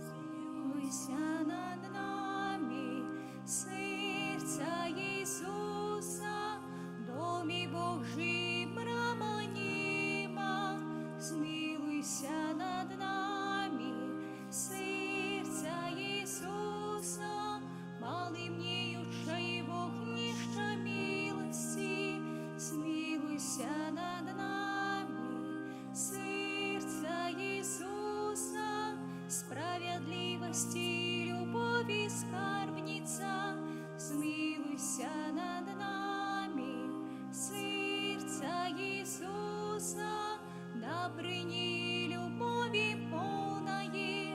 смилуйся над нами. Серця Ісуса, домі Божий браманіма, смилуйся над нами. Серця Ісуса, малим неючий вогнище милості, смилуйся над нами. Серця Ісуса, справедливості і любові скарбниця, смилуйся над нами. Серця Ісуса, добрині і любові повної,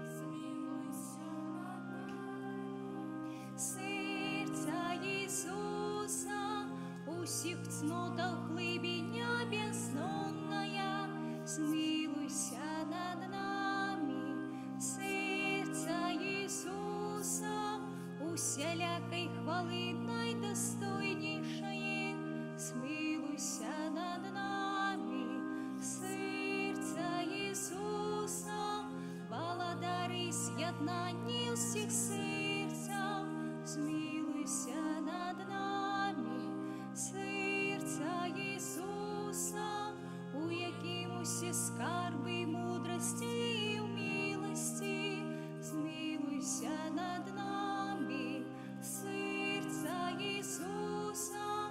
смилуйся над нами. Серця Ісуса, усіх цнотах глибиня бездонная, смилуйся над нами. Серця Ісуса, усілякої хвали найдостойнішої, смилуйся над нами. Серця Ісуса, володари з'єднані всіх серця, смилуйся над нами. Серця Ісуса, у яким усі скарби мудрості і милості, смилуйся над нами. Серця Ісуса,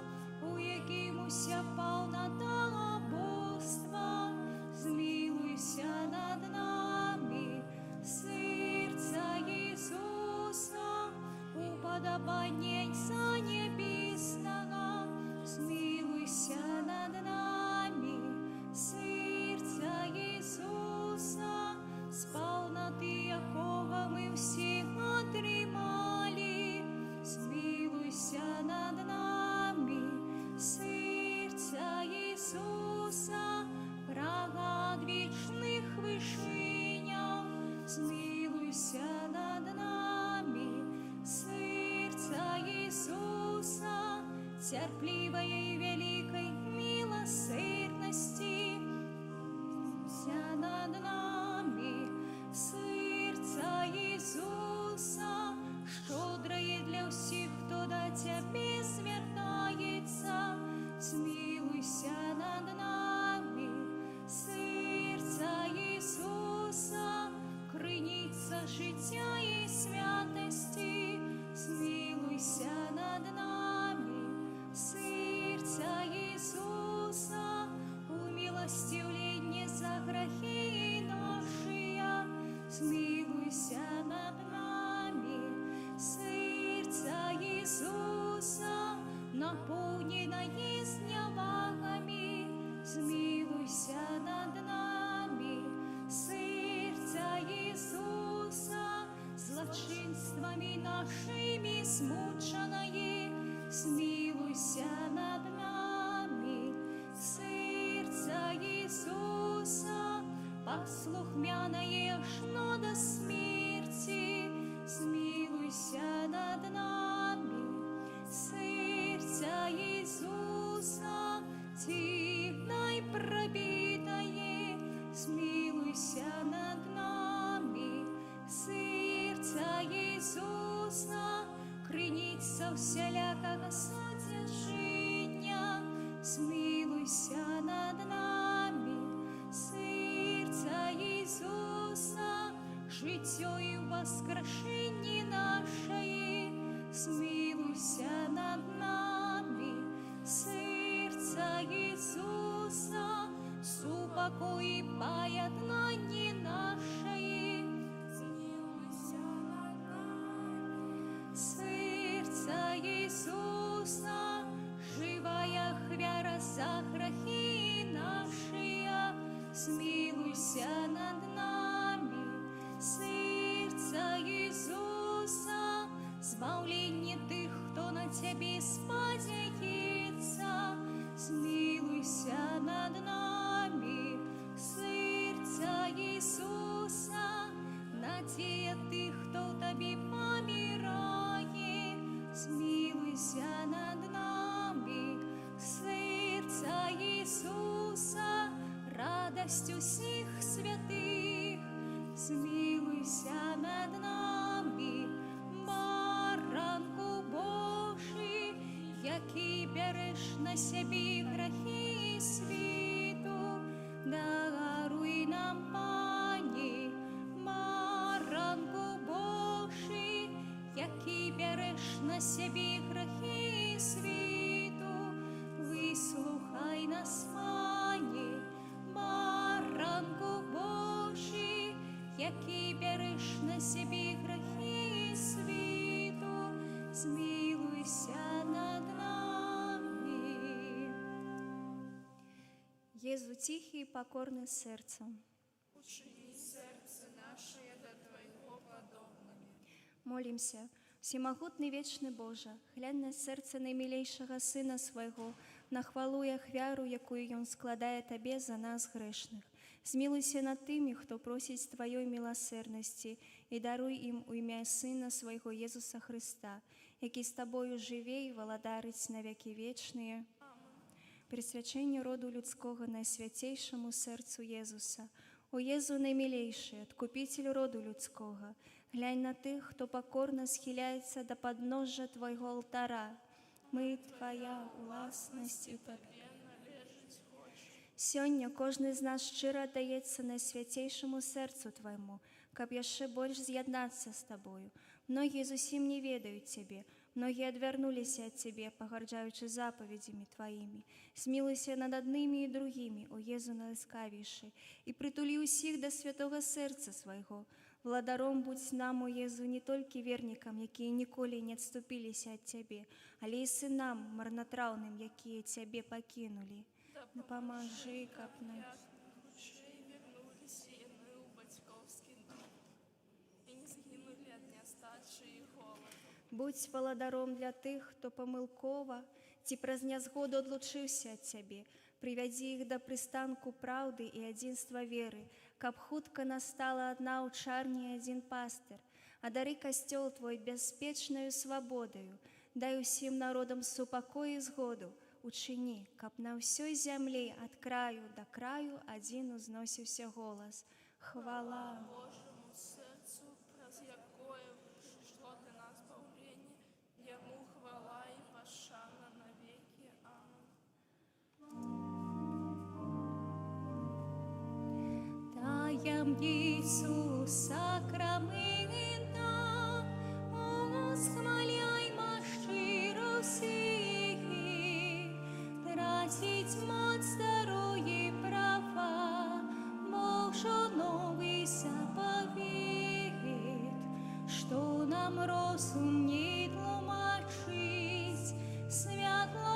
у яким уся повнота божства, смилуйся над нами. Серця Ісуса, уподобання Отця Небесного, смилуйся над нами. Серця Ісуса, з повноти якого ми всі отримали, смилуйся над нами. Серця Ісуса, прага від вічних вишинях, смилуйся над нами. Серця Ісуса, терпливой и великой милосердности, смилуйся над нами. Серця Ісуса, щодрое для всіх, хто до Тебе наповненої зневагами, змилуйся над нами. Серця Ісуса, злочинствами нашими змученої, змилуйся над нами. Серця Ісуса, послухмяное аж до смерти, змилуйся над нами. Серця Ісуса, тихой пробитое, змилуйся над нами. Серця Ісуса, криниця всілякого содержання, змилуйся над нами. Серця Ісуса, життя і воскрешення наше, змилуйся над нами. Серця Ісуса, супокой поєднання наше, змилуйся над нами. Серця Ісуса, живая хвяра за грехи наші, змилуйся над нами. Серця Ісуса, збавлення тих, хто на Тебе сподяється, змилуйся над нами. Серця Ісуса, надія тих, хто в Тобі помирає, змилуйся над нами. Серця Ісуса, радость усіх святих, змилуйся над нами. Баранку Божий, який береш на себе грехи світу, даруй нам, Пані. Баранку Божий, який береш на себе грехи світу, вислухай нас, Пані. Баранку Божий, який береш на себе грехи світу, змилуйся над нами. Єзу тихий і покорний серцем, Учини сердце наше до Твоего подобными. молимся. Всемогутный вечный Боже, глянь на серце наимилейшего Сына Своего, на хвалу и хвяру, якую Он складає Тебе за нас грешных. Змилуйся над тими, хто просить Твоей милосердности, и даруй им у ім'я Сына Своего Єзуса Христа, який з Тобою живе і володарить на веки вечные. Присвячення роду людського найсвятейшему серцу Єзуса. О Єзу наимилейший, откупитель роду людського, глянь на тих, хто покорно схиляється до подножжя Твоего алтара. Ми Твоя власність і Тобі. Сьогодні кожен з нас щиро дається найсвятейшему серцу Твоєму, каб яшчэ больш з'єднатися з Тобою. Многие зусім не ведают Тебе, многие отвернулись от Тебе, погарджаючи заповедями Твоими. Смилуйся над одними и другими, о Єзу наискавейший, и притули усіх до святого серця Своего. Владаром будь нам, о Єзу, не тільки верникам, які ніколи не відступилися от Тебе, але й синам марнотравним, які Тебе покинули. Да поможи, каб нам. Души вернулись иные у батьковский дом, и не згинули от нестачи и голода. Будь володаром для тих, хто помилково ці праз нязгоду одлучився от Тебе. Привяди їх до пристанку правди і единства віри, каб хутко настала одна учарня і один пастир. Одари костел Твой беспечною свободою, дай усім народам супокой і згоду. Учини, каб на всій землі от краю до краю один узносився голос. Хвала Божьему сердцу, праз якое пришло до нас избавление, ему хвала и пошана навеки. Аминь. Таям Иисус сакрамента, восхваляймо щиро всіх, тратить моц, здоров'я, права, Божо новий заповіт, що нам розум не тлумачить, святло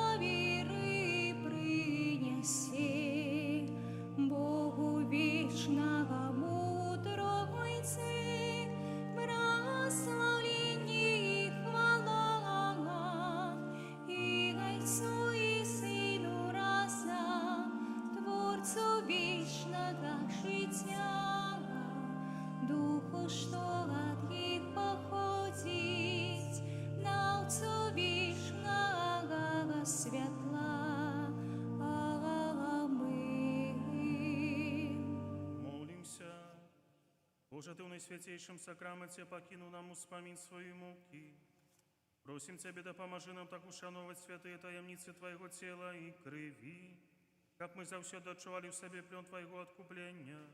Боже, Ты в наисвятейшем сакраменте покинул нам успомин своей муки. Просим Тебя, да поможи нам так ушановать святые таемницы Твоего тела и крови, как мы завсёды отчували в себе плен Твоего откупления,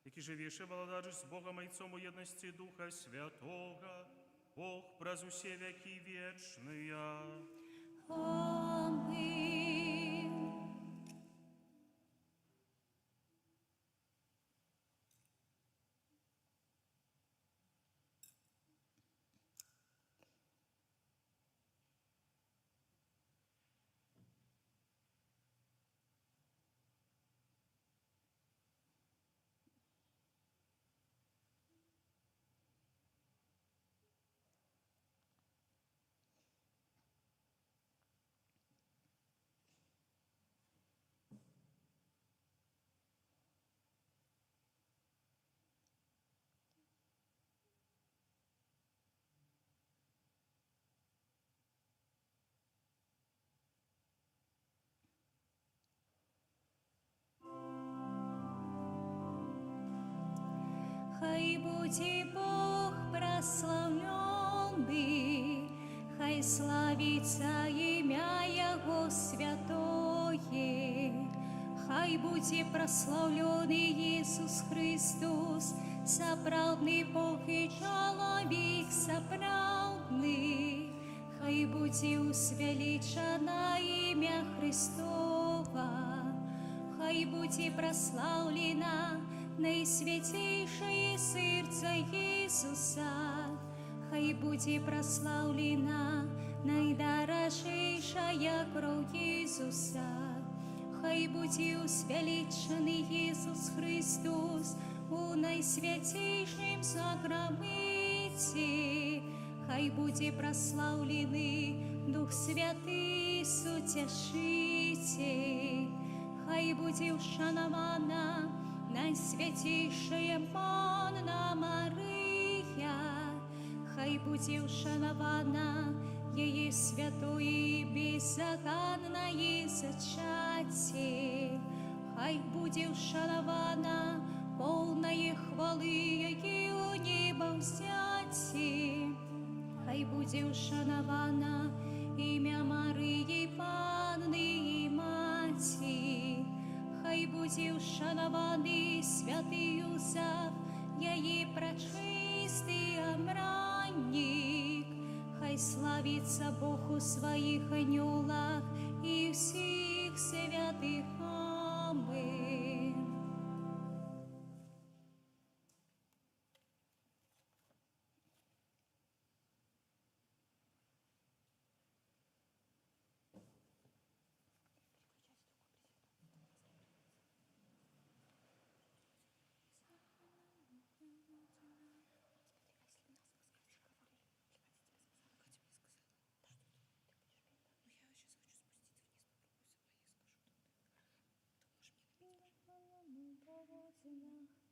які живейше володариш с Богом Отцом у едности Духа Святого, Бог праз усе веки вечные. Аминь. Хай буде Бог прославленный, хай славится имя Его святое, хай буде прославленный Иисус Христос, соправдный Бог и человек соправдный, хай буде усвеличено имя Христово, хай буде прославлено наисвятейшее сердце Иисуса, хай буде прославлена наидорожейшая кровь Иисуса, хай буде усвеличенный Иисус Христос у наисвятейшем сакраменте, хай буде прославленный Дух Святый Сутешитель, хай буде ушанована Найсвятейшая Панна Мария, хай буде ушанована Її святое и беззаконное зачатие, хай буде ушанована полная хвалы Її у небо взяти, хай буде ушанована ім'я Марії Панни и Мати, хай буде ушанований святий Юсаф, її пречистий омранник, хай славиться Бог у своїх анёлах і всіх святих. Аминь.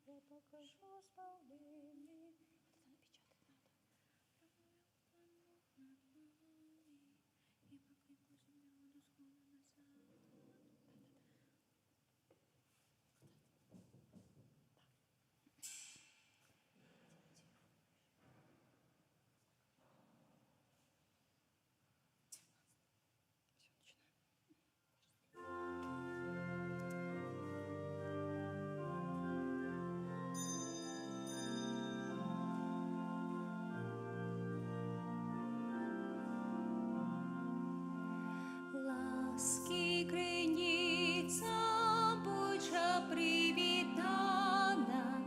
Я покажу исполнение. Ласки криниця Божа привітана,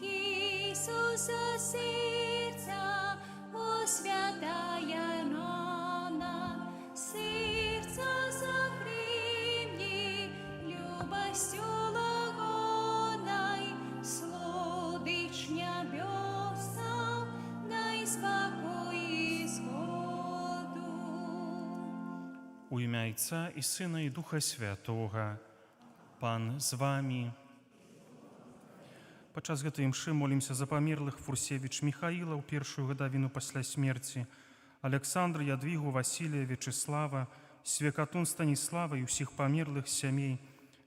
Ісуса серця о святая рана, серця захримні любостю лагодной, слодичня бёса, дай спокой згоду. У ім'я Отця і Сина і Духа Святого. Пан з вами. Падчас гэтай імшы молімся за памерлых Фурсевіч Михаіла ў першую гадавіну пасля смерці, Александра, Ядвігу, Васілія, Вячеслава, Свекатун, Станіслава і ўсіх памерлых сямей,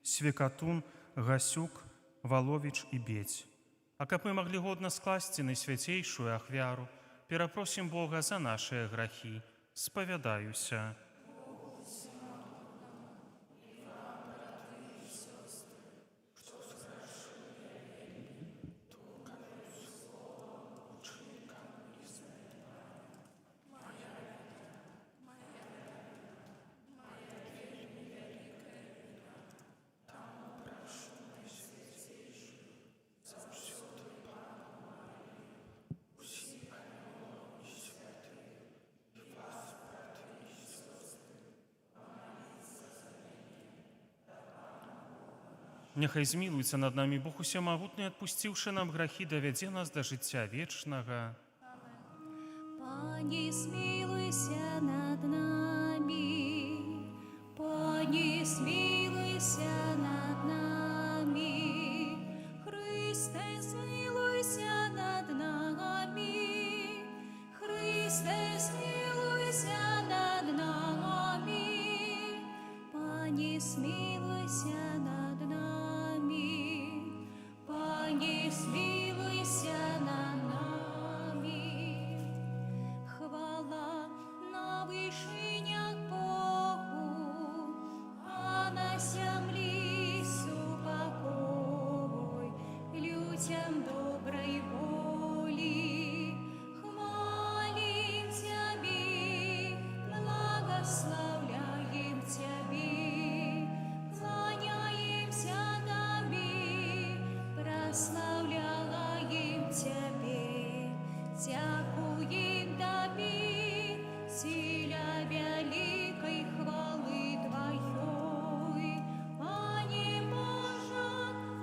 Свекатун, Гасюк, Валовіч і Бець. А каб мы маглі годна скласці найсвяцейшую ахвяру, перапросім Бога за нашыя грахі. Спавядаюся. Няхай змілуецца над намі Бог усемагутны, адпусціўшы нам грахі, давядзе нас да жыцця вечнага. Пані, смилуйся над нами, Пані, смилуйся над нами, Христе, смилуйся над нами, Христе, смилуйся над нами, Пані, смилуйся над нами, Пані, смилуйся над нами. Хвала на вишинях Богу, а на землі супокой людям доброй воли. Хвалим Тебе, благословляем Тебе, кланяемся Тебе, прославляем Тебе, дякуем Тебе, силя великой хвалы Твоей. Пане Боже,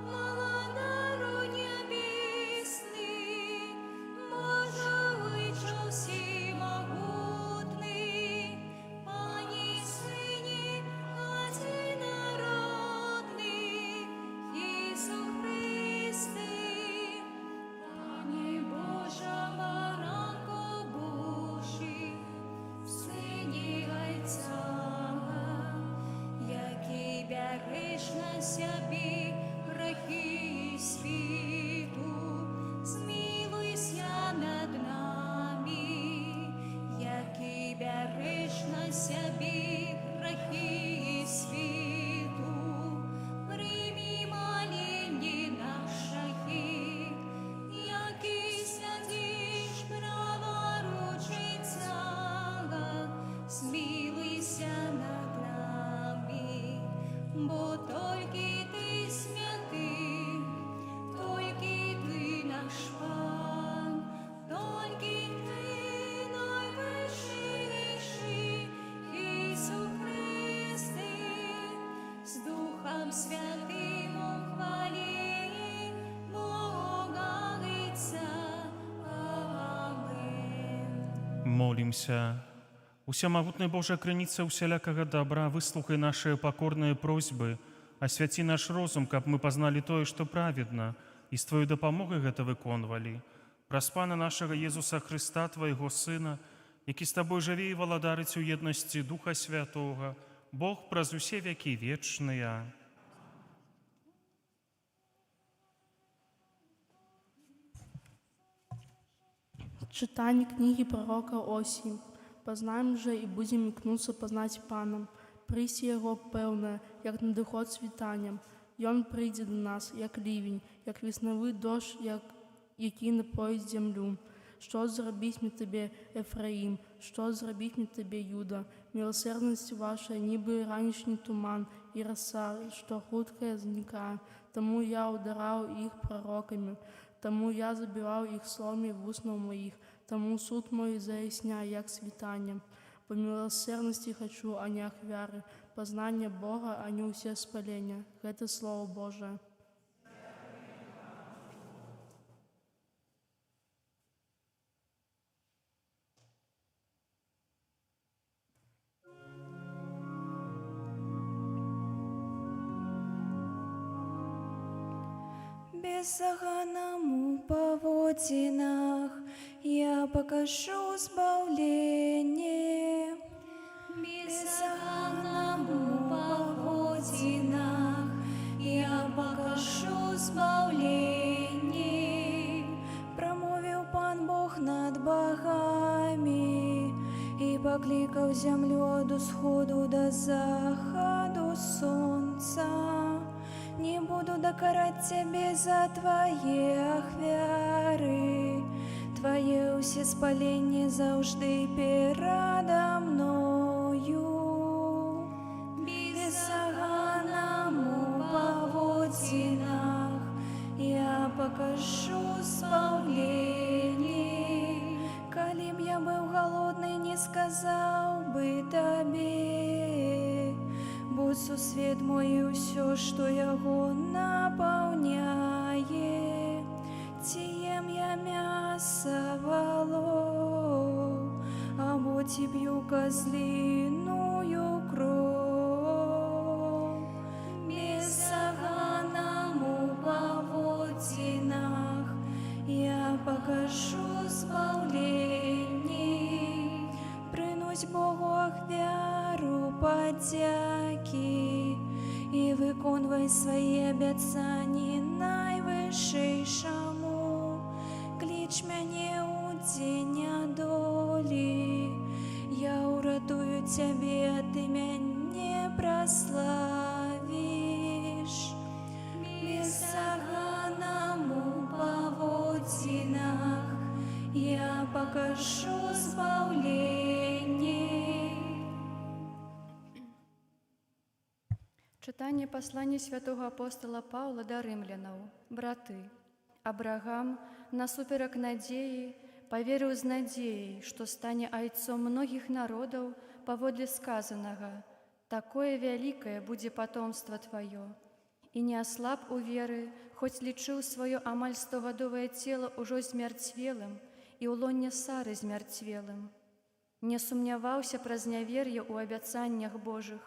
молодору небесный, Боже, вычел всемогутный, Пане Сыне одинородный, Иисус Христе. Пане Боже, баранко Божий, Сині Отця, який береш на собі грехи світу, змилуйся над нами, який береш на собі грехи світу, прийми моління наші, який сидиш праворучиця, змилуйся над нами, бо тільки Ти святий, тільки Ти наш Пан, тільки Ти найвищийший, Ісус Христе, з Духом Святим у хвалі Бога Отця. Амин. Молімся. Усемагутны Божа, крыніца усялякага добра, выслухай нашыя пакорныя просьбы, асвяці наш розум, каб мы пазналі тое, што праведна, і з Тваёй дапамогай гэта выконвалі. Праз Пана нашага Езуса Хрыста, Твайго Сына, які з Табой жыве і валадарыць у еднасці Духа Святога, Бог праз усе векі вечныя. Читание книги пророка Осии. Познаем же и будем икнуться познать Паном. Присі Його певне, як надиход світанням. І Он прийде до нас, як ливень, як весновий дощ, який напоїть землю. Що зробить мне Тебе, Ефраїм? Що зробить мне Тебе, Юда? Милосердность ваша, ніби ранішній туман і роса, що хутко зникає. Тому я ударав їх пророками, тому я забивав їх словами в уснах моїх, тому суд мой заясняє, як світання. По милосердности хочу, а не ахвяры, познание Бога, а не усе спаления. Это Слово Божие. Беззаганному поводинах я покажу избавление. Беззаганному поводинах я покажу избавление. землю от усходу до заходу солнца. Не буду докарать тебе за твои ахвяры, твое усе спалення завжди передо мною. Беззаганному поводзинах я покажу спаўленне. Калі б я быў голодный, не сказал бы табе, бо сусвет мой і ўсё, што яго напаўняе. Ці ем я мяса валоў, або ці п'ю козліную кроў. Беззаганному поводзинах я покажу спаўленне. Прынусь Богу ахвяру падзякі і выконвай свае абяцанні найвышэйшаму. Кліч мяне ў дзень нядолі, я ўратую цябе, а ты мяне праславіш. Беззаганному поводзинах я покажу спаўленне. Читання послання святого апостола Павла до римлянаў. Браты, Абрагам, насуперак надзеі, поверыў з надзеяй, што стане айцом многіх народаў паводле сказанага: «Такое вялікае будзе потомство твоё». І не аслаб у веры, хоць лічыў сваё амаль 100гадовае цела ўжо змярцвелым і ў лоне Сары змярцвелым. Не сумняваўся праз нявер'е ў абяцаннях Божых,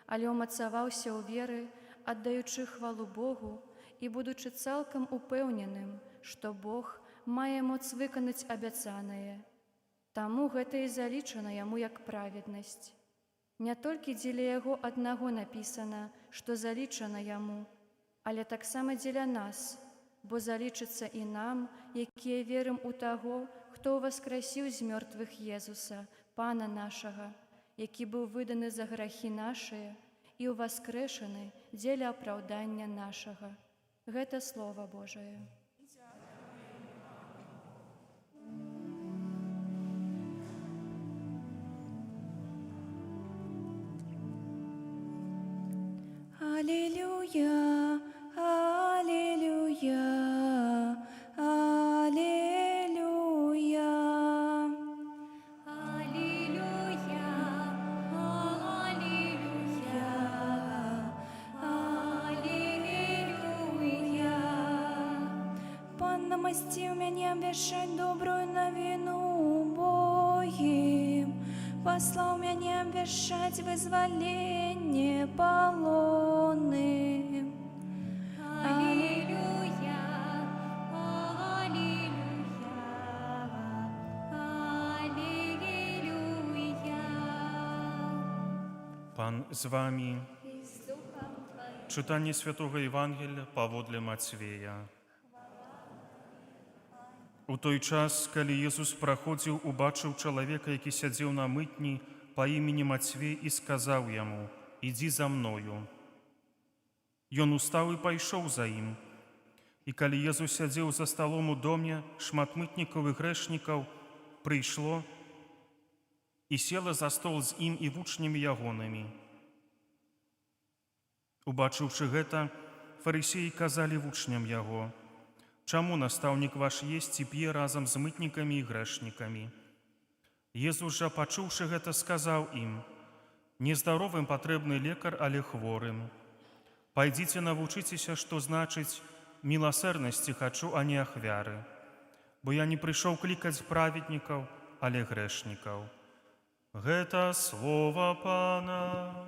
але ўмацаваўся ў веры, аддаючы хвалу Богу і будучы цалкам упэўненым, што Бог мае моц выканаць абяцанае. Таму гэта і залічана яму як праведнасць. Не толькі дзеля яго аднаго напісана, што залічана яму, але таксама дзеля нас, бо залічыцца і нам, якія верым у таго, хто ўваскрасіў з мёртвых Езуса, Пана нашага, які быў выданы за грахі нашыя і ўваскрэшаны дзеля апраўдання нашага. Гэта Слова Божае. Аллилуйя, аллилуйя, аллилуйя. Аллилуйя, аллилуйя, аллилуйя. Пан намасціў мяне абвяшчаць добрую навіну убогім, паслаў мяне абвяшчаць вызваленне палонным. Аллилуйя, аллилуйя, аллилуйя. Пан з вами. Читання Святого Євангелія паводле Мацвея. У той час, калі Jesús праходзіў, убачыў чалавека, які сядзеў на мытні па імені Мацвей і сказаў яму: «Ідзі за мною». Ён устаў і пайшоў за ім. І калі Jesús сядзеў за сталом у доме, шмат мытнікаў і грэшнікаў прыйшло і села за стол з ім і вучнямі ягонымі. Убачыўшы гэта, фарысеі казалі вучням яго: «Чаму настаўнік ваш есць і п'е разам з мытнікамі і грэшнікамі?» Jesús жа, пачуўшы гэта, сказаў ім: «Нездаровым патрэбны лекар, але хворым. Пайдзіце навучыцеся, што значыць: міласэрнасці хачу, а не ахвяры. Бо я не прыйшоў клікаць праведнікаў, але грэшнікаў». Гэта слова Пана.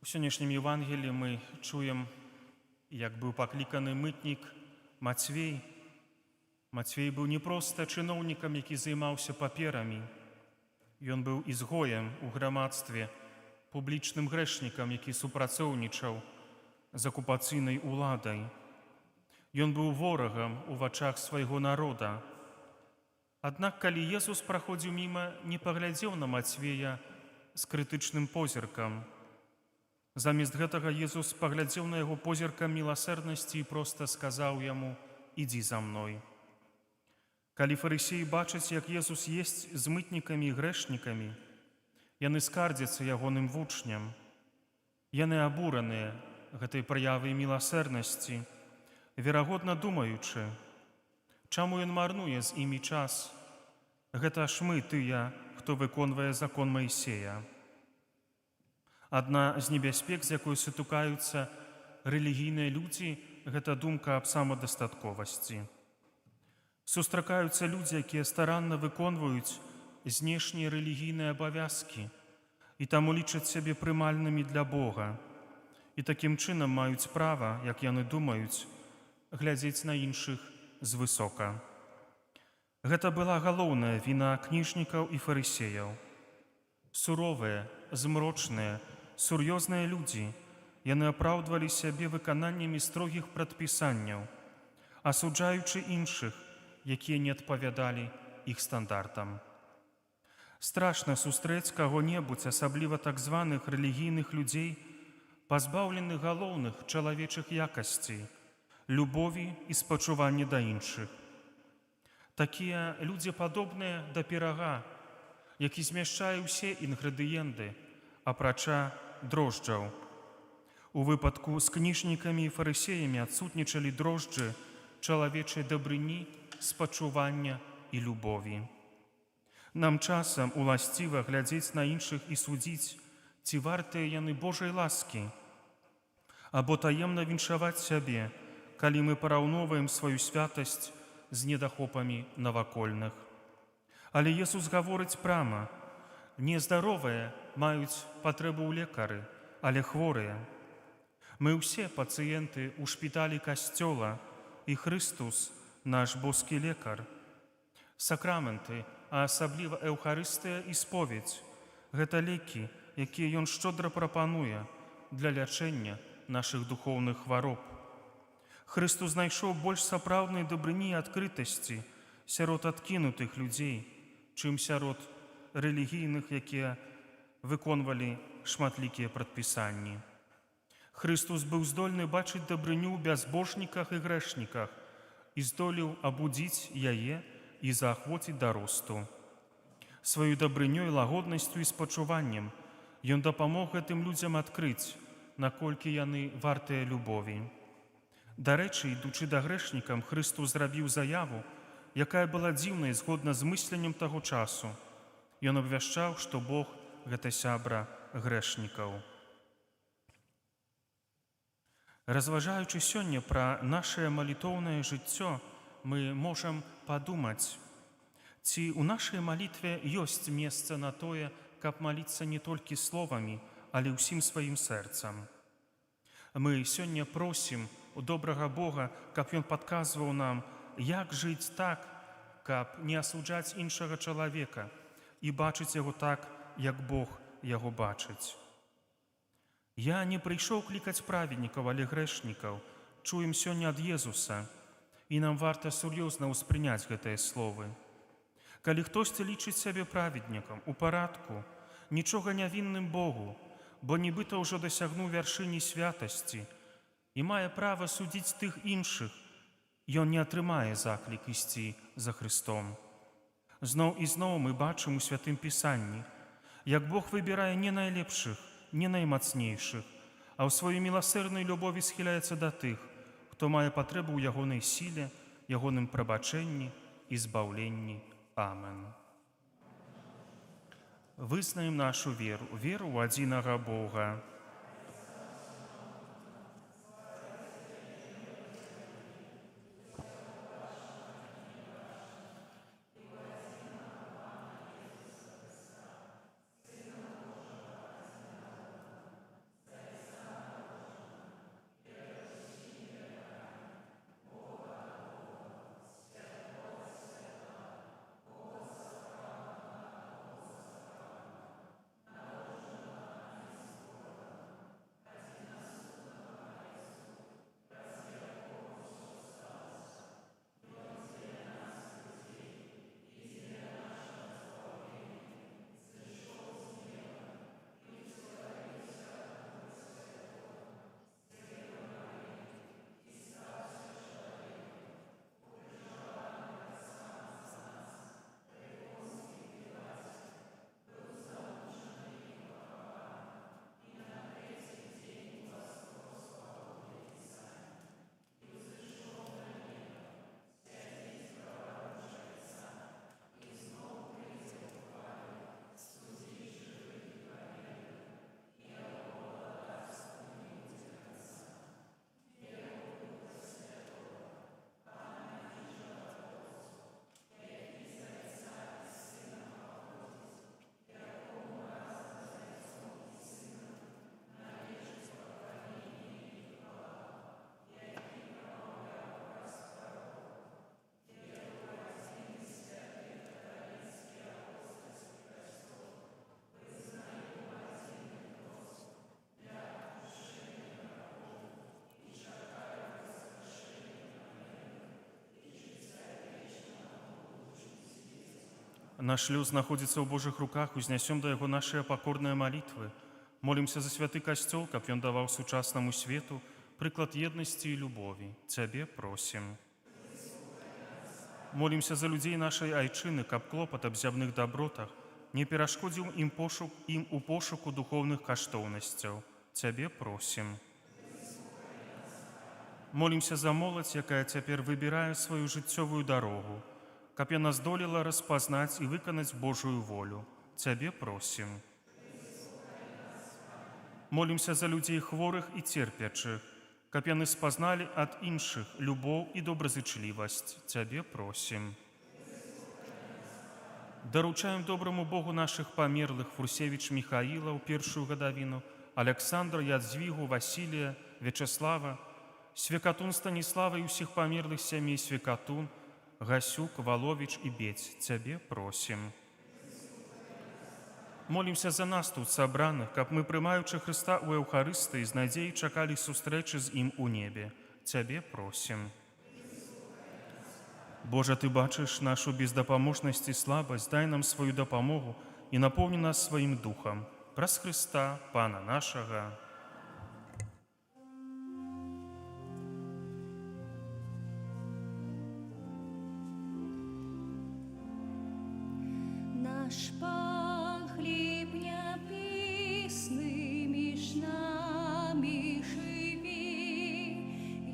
У сённяшнім Євангелії ми чуємо, як був пакліканий митнік Мацвей. Мацвей быў не проста чыноўнікам, які займаўся паперамі. Ён быў ізгоем у грамадстве, публічным грэшнікам, які супрацоўнічаў з акупацыйнай уладай. Ён быў ворагам у вачах свайго народа. Аднак, калі Езус праходзіў міма, не паглядзеў на Мацвея з крытычным позіркам. Замест гэтага Езус паглядзеў на яго позіркам міласэрнасці і проста сказаў яму: «Ідзі за мной». Калі фарысеі бачаць, як Езус есць з мытнікамі і грэшнікамі, яны скардзяцца ягоным вучням. Яны абураныя гэтай праявай міласэрнасці, верагодна думаючы, чаму ён марнуе з імі час? Гэта ж мы, тыя, хто выконвае закон Маісея. Адна з небяспек, з якой сутыкаюцца рэлігійныя людзі, гэта думка аб самадастатковасці. Сустракаюцца людзі, якія старанна выконваюць знешнія рэлігійныя абавязкі і таму лічаць сябе прымальнымі для Бога. І такім чынам маюць права, як яны думаюць, глядзець на іншых звысока. Гэта была галоўная віна кніжнікаў і фарысеяў. Суровыя, змрочныя, сур'ёзныя людзі, яны апраўдвалі сябе выкананнямі строгіх прадпісанняў, асуджаючы іншых, якія не адпавядалі іх стандартам. Страшна сустрэць каго-небудзь, асабліва так званых рэлігійных людзей, пазбаўленых галоўных чалавечых якасцей, любові і спачування да іншых. Такія людзі падобныя да пірага, які змяшчае ўсе інгрэдыенты, апрача дрожджаў. У выпадку з кніжнікамі і фарысеямі адсутнічалі дрожджы чалавечай дабрыні, спачування і любові. Нам часам уласціва глядзець на іншых і судзіць, ці вартыя яны Божай ласкі, або таемна віншаваць сябе, калі мы параўноўваем сваю святасць з недахопамі навакольных. Але Jesús гаворыць прама: нездаровыя маюць патрэбу ў лекары, але хворыя. Мы ўсе пацыенты ў шпіталі касцёла, і Христус – наш боскі лекар. Сакраменты, а асабліва Еўхарыстыя і споведь – гэта лекі, якія Ён шчодра прапануе для лячэння нашых духоўных хвароб. Христус знайшоў больш сапраўднай дабрыні і адкрытасці сярод адкінутых людзей, чым сярод рэлігійных, якія выконвалі шматлікія прадпісанні. Христус быў здольны бачыць дабрыню ў бязбожніках і грэшніках і здолеў абудзіць яе і заахвоціць да росту. Сваёй дабрынёй, лагоднасцю і спачуваннем Ён дапамог гэтым людзям адкрыць, наколькі яны вартыя любові. Дарэчы, ідучы да грэшнікам, Христус зрабіў заяву, якая была дзіўнай згодна з мысленнем таго часу. Ён абвяшчаў, што Бог – гэта сябра грэшнікаў. Разважаючы сёння пра нашае малітоўнае жыццё, мы можам падумаць, ці ў нашай малітве ёсць месца на тое, каб маліцца не толькі словамі, але ўсім сваім сэрцам. Мы сёння просім у добрага Бога, каб Ён падказваў нам, як жыць так, каб не асуджаць іншага чалавека і бачыць яго так, як Бог яго бачыць. Я не прыйшоў клікаць праведнікаў, але грэшнікаў, чуем сёння ад Езуса, і нам варта сур'ёзна ўспрыняць гэтыя словы. Калі хтосьці лічыць сябе праведнікам, у парадку, нічога нявінным Богу, бо нібыта ўжо дасягнуў вяршыні святасці і мае права судзіць тых іншых, ён не атрымае заклік ісці за Христом. Зноў і зноў мы бачым у Святым Пісанні, як Бог выбірае не найлепшых, не наймацнейшых, а ў сваёй міласэрнай любові схіляецца да тых, хто мае патрэбу ў ягонай сіле, ягоным прабачэнні і збаўленні. Амен. Вызнаем нашу веру, веру ў адзінага Бога. Наш лёс знаходзіцца ў Божых руках, узнесем да яго нашыя пакорныя малітвы. Молімся за святы касцёл, каб ён даваў сучаснаму свету прыклад еднасці і любові. Цябе просім. Молімся за людзей нашай айчыны, каб клопат аб зямных дабротах не перашкодзіў ім у пошуку духоўных каштоўнасцяў. Цябе просім. Молімся за моладзь, якая цяпер выбірае сваю жыццёвую дарогу, каб яна здолела распазнаць і выканаць Божую волю. Цябе просім. Молімся за людзей хворых і церпячых, каб яны спазналі ад іншых любоў і добразычлівасць. Цябе просім. Даручаем добраму Богу нашых памерлых Фурсевіч Міхаіла ў першую гадавіну, Аляксандра, Ядзвігу, Васілія, Вячеслава, Свекатун Станіслава і ўсіх памерлых сямей Свекатун, Гасюк, Валовіч і Бець. Цябе просім. Молімся за нас тут сабраных, каб мы, прымаючы Хрыста ў Еўхарыстыі, з надзеяй чакалі сустрэчы з ім у небе. Цябе просім. Божа, Ты бачыш нашу бездапаможнасць і слабасць, дай нам сваю дапамогу і напоўні нас сваім духам. Праз Хрыста, Пана нашага. Наш Пан хліб няпісны між намі жыве,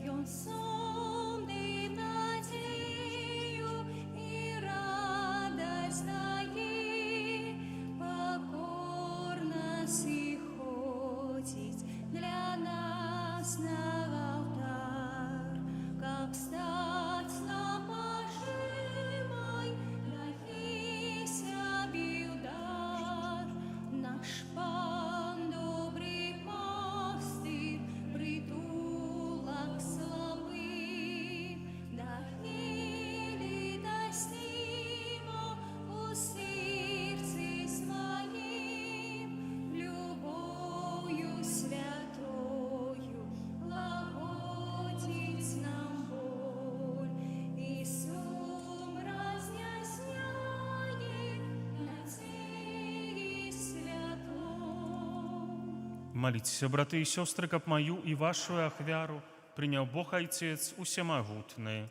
Ён сумны надзею і радасць дае, пакорна сыходзіць для нас на алтар, каб стаць нам пажывай, наш Пан добрый пастыр, притулок слабым, нахили дасть ему у сердце своим, любовью святою лагодить нам боль и сум разъясняет надеи святой. Моліться, брати і сестри, каб мою і вашу ахвяру прийняв Бог Отець усемогутний.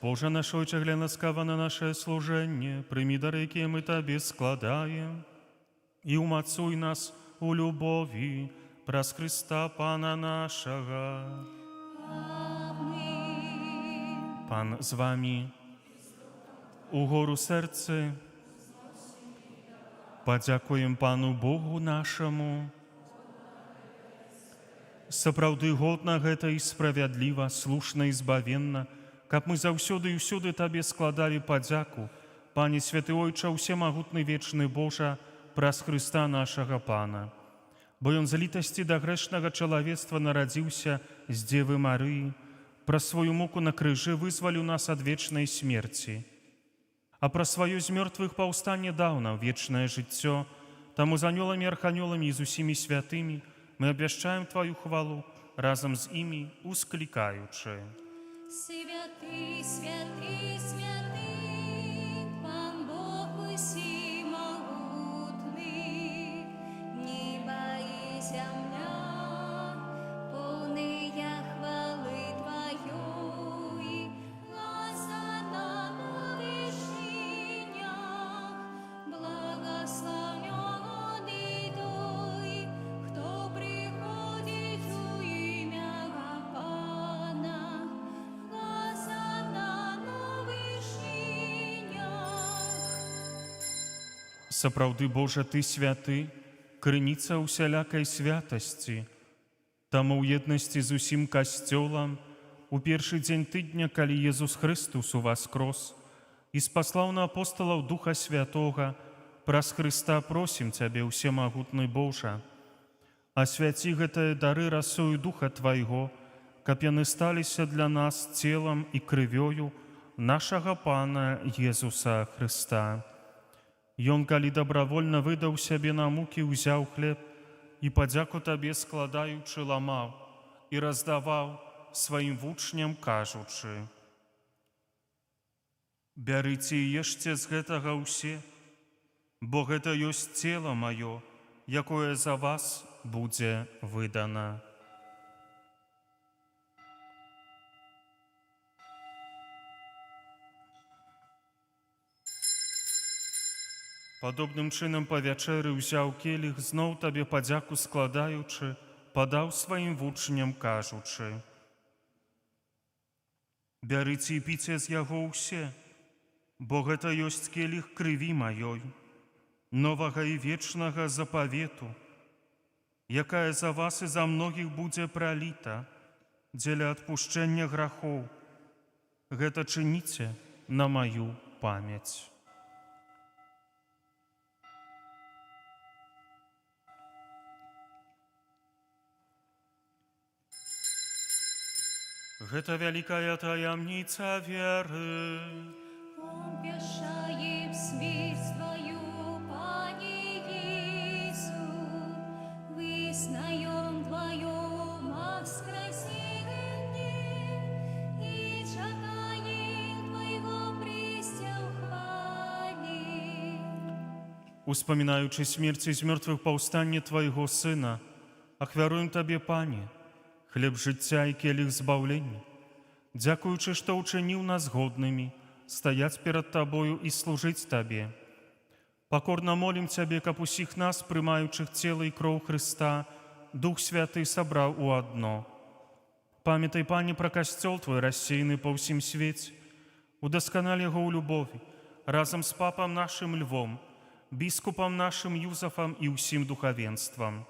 Боже наш Отче, глянь ласкаво на наше служение, прийми дари, які ми Тобі складаємо, і умацуй нас у любові, праз Христа Пана нашого. Пан з вами. Угору серце. Подякуємо Пану Богу нашому. Сапраўды годна гэта і справядліва, слушна і збавенна, каб мы заўсёды і ўсюды Табе складалі падзяку, Пане Святы Ойча, усемагутны вечны Божа, праз Хрыста нашага Пана. Бо Ён з літасці да грэшнага чалавецтва нарадзіўся з Дзевы Марыі, праз сваю муку на крыжы вызваліў нас ад вечнай смерці. А праз сваё з мёртвых паўстанне даў нам вечнае жыццё, таму з анёламі, арханёламі і з усімі святымі мы абвяшчаем Тваю хвалу, разам з імі усклікаючы. Святый, святый, святый, Пан Бог усемогутный, небо и земля, полные хвалы Твоей, Лазарна на вершинях, благословенный той, кто приходит у имя Пана. Сапраўды, Божа, Ты святы, крыніца усялякай святасці. Таму ў еднасці з усім касцёлам у першы дзень тыдня, калі Езус Христус уваскрос і спаслаў на апосталаў Духа Святога, праз Хрыста просім Цябе, усемагутны Божа, асвяці гэтыя дары расою Духа Твайго, каб яны сталіся для нас целам і крывёю нашага Пана Езуса Христа. Ён, калі добровольно выдаў сябе на мукі, узяў хлеб і падзяку табе складаючы ламаў і раздаваў сваім вучням, кажучы: «Бярыце і ешце з гэтага ўсе, бо гэта ёсць цела маё, якое за вас будзе выдана». Падобным чынам па вячэры ўзяў келіх, зноў табе падзяку складаючы, падаў сваім вучням, кажучы: «Бярыце і піце з яго ўсе, бо гэта ёсць келіх крыві маёй, новага і вечнага запавету, якая за вас і за многіх будзе праліта дзеля адпушчэння грахоў. Гэта чыніце на маю памяць». Гэта вялікая таямніца веры. Обвящаем смерть Твою, Пане Иису, вызнаем Твоем воскресенье и чекаем Твоего престя в хвале. Успамінаючы смерці з мёртвых паўстанне Твайго Сына, ахвяруем Табе, Пане, хлеб жыцця і келіх збаўлення, дзякуючы, што ўчыніў нас годнымі стаяць перад Табою і служыць Табе. Пакорна молім Цябе, каб усіх нас, прымаючых цела і кроў Хрыста, Дух Святы сабраў у адно. Памятай, Пане, пра касцёл Твой рассеяны па ўсім свеце, удасканаль яго ў любові, разам з папам нашым Львом, біскупам нашым Юзафам і ўсім духавенствам.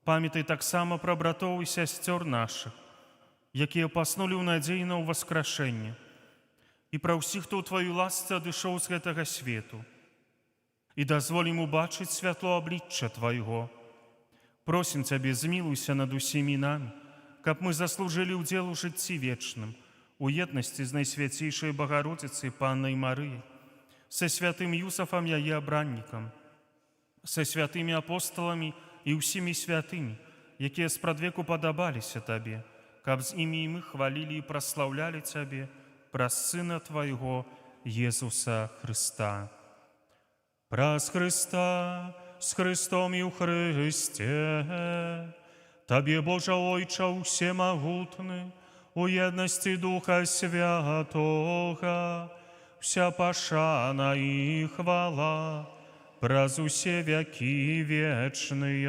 Памятай таксама пра братоў і сясцёр нашых, якія паснулі ў надзеі на ўваскрашэнне, і пра ўсіх, хто ў Тваю ласцы адышоў з гэтага свету. І дазволім убачыць святло аблічча Твайго. Просім Цябе, змілуйся над усімі намі, каб мы заслужылі ўдзел у жыцці вечным, у еднасці з Найсвяцейшай Багародзіцай Паннай Марыяй, са святым Юсафам яе абраннікам, са святымі апостоламі і ўсімі святымі, якія спрадвеку падабаліся Табе, каб з імі і мы хвалілі і праслаўлялі Цябе праз Сына Твайго, Езуса Хрыста. Праз Хрыста, з Христом і ў Христе, Табе, Божа Ойча усемагутны, у єдності Духа Святого, вся пашана і хвала праз усе веки вечные.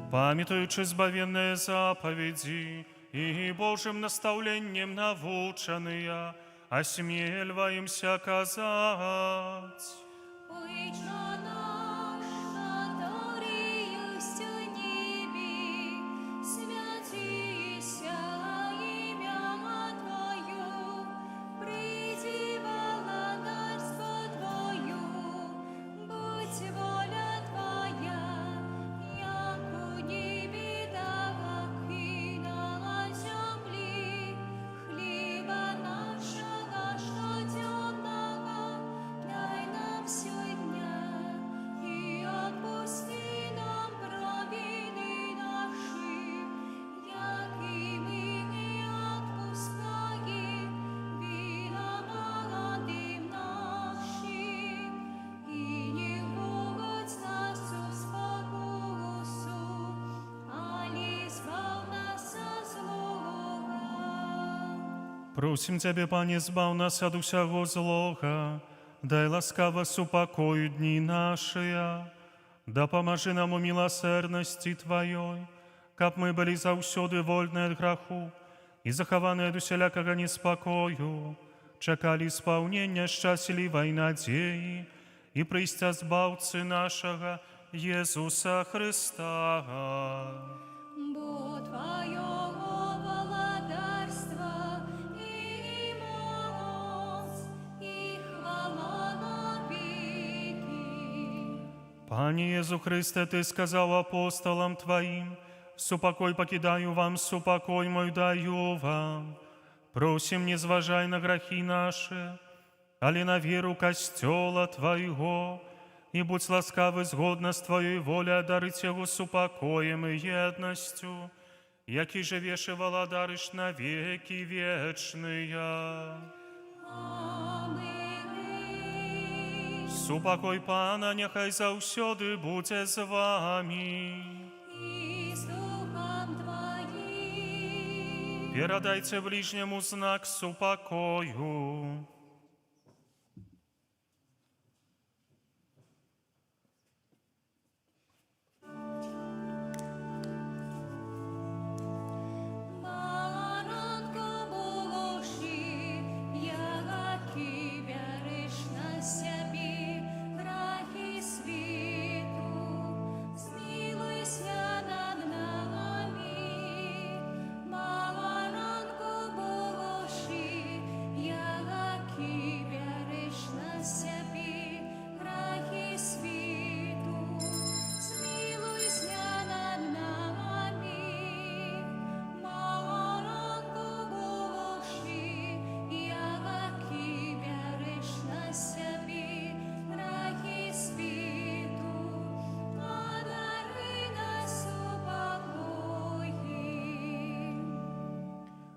Памятуючи збавенные заповеди и Божьим наставлением навученные, осмеливаемся казать: Ойче наш, который есть в небе, святися имя Твое, приди владарство Твое, будь воля Твоя, яко небе, так и на земле. Хлеба нашего ежедневного дай нам сегодня, и отпусти нам провины наши, як и мы не отпускаем виноватым нашим, и не вводь нас в спокусу, али избавь нас от злого. Просим Тебе, Пане, збав нас от усяго злога, дай ласкаво супокою дни наши, да поможи нам у милосердности Твоей, каб мы были заўсёды вольны от граху и захаваны от усялякага неспокою, чекали исполнения счастливой надеи и прийстя збавцы нашего Иисуса Христа. Бо Твоего владарства и моц, и хвала на веки. Пане Иисус Христе, Ты сказал апостолам Твоим: «Супокой покидаю вам, супокой мой даю вам. Просим, не зважай на грехи наши, али на веру костела Твоего, и будь ласкавы згодно с Твоей волей одарить его с упокоем и едностью, яки живешь и владаришь на веки вечные. Супокой Пана, нехай завсёды буде з вами. Передайте ближнему знак супокою.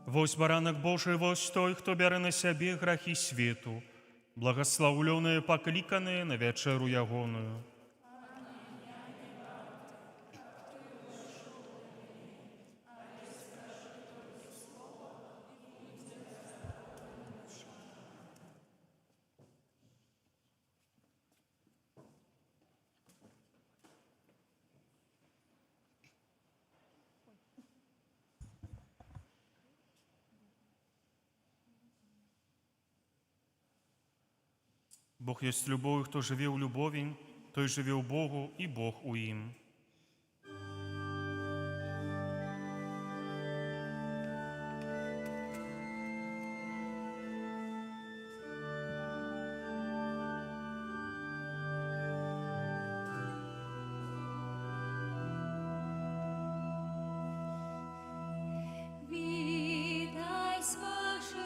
Вось баранок Божий, вось той, хто бярэ на сябе грахі свету, благословленные покликанные на вечеру ягоную. Бог есть любовь, хто живе у любові, той живе у Богу, і Бог у їм. Вітай, спожитку,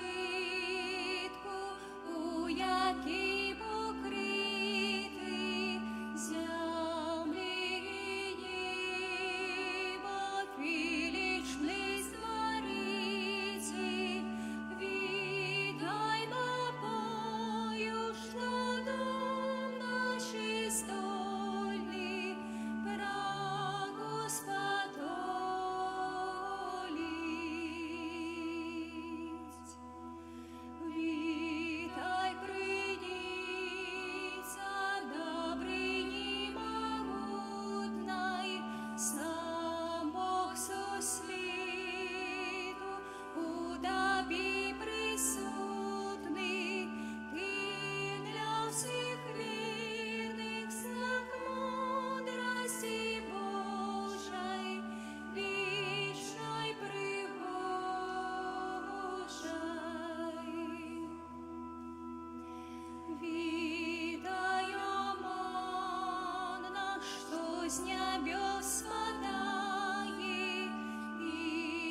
у якій покритий землі і небо, величний Створитель. Вітай, напою, що дом наш стольний, прагосподолить. Вітай, прийдіться, добрині могутній, сам Бог со світу, у тобі присутний, ти для всіх вірних знак мудрості Божої, вічної пригожої. Вітай, оман наш, що з небес спадає, і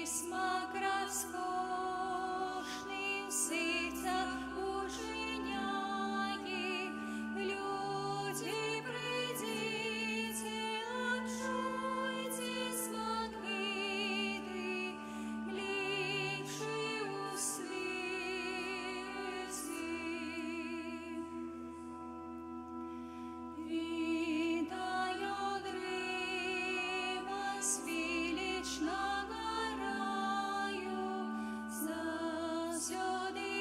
смак розкошний в серцях ужиняє. Люди, прийдіть, отчуйте смак види, ліпший у світі. Вітай, одрима з величного раю, завсёди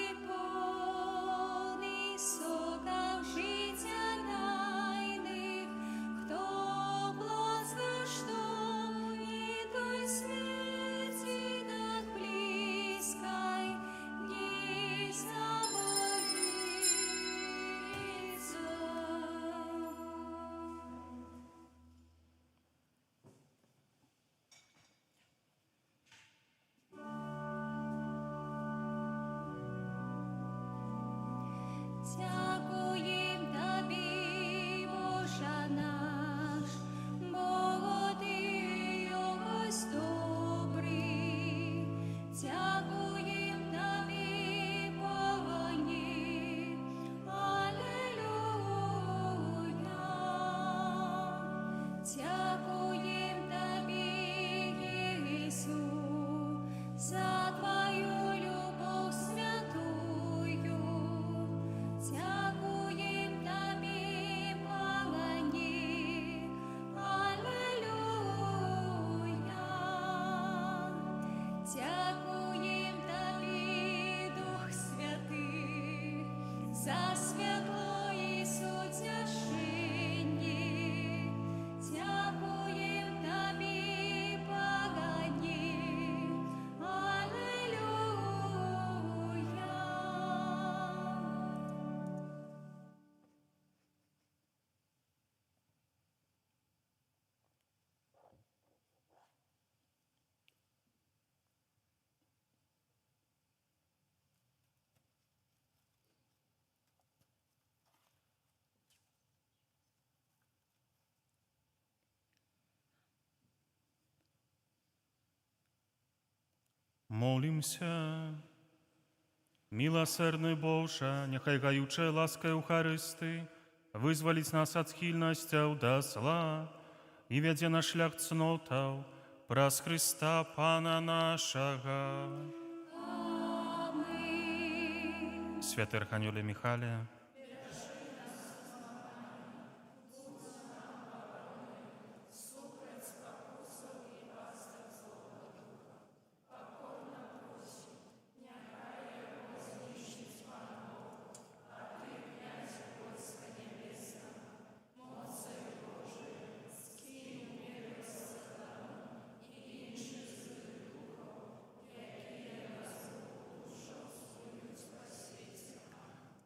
Молимся. Милосердный Боже, нехай гаючая ласка Еўхарысты вызволить нас от схильностей до зла и веде на шлях цнотаў праз Христа Пана нашага. Святый Архангеле Михале,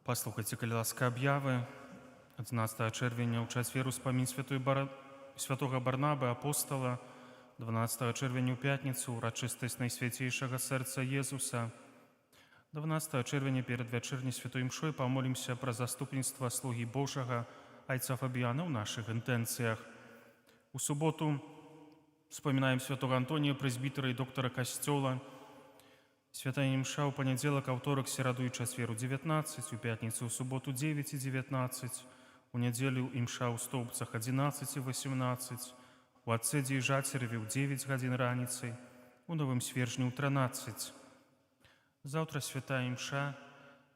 послухайте, коли ласка об'яви 11 червня у час віру спомін святого Барнаби, апостола, 12 червня у п'ятницю урочистість Найсвятейшего серця Єзуса, 12 червня перед вечірньою святою мшою помолимся про заступництво слуги Божого Айца Фабіана у наших інтенціях. У суботу вспоминаем святого Антония, презбитера и доктора Костела. Святая мша у понедельник, вторник, середу и час веру 19, у пятницу, у субботу 9 и 19, у неделю имша у столбцах 11 и 18, у отцеде и жатереве у 9 годин раницы, у новым свержне у 13. Завтра святая мша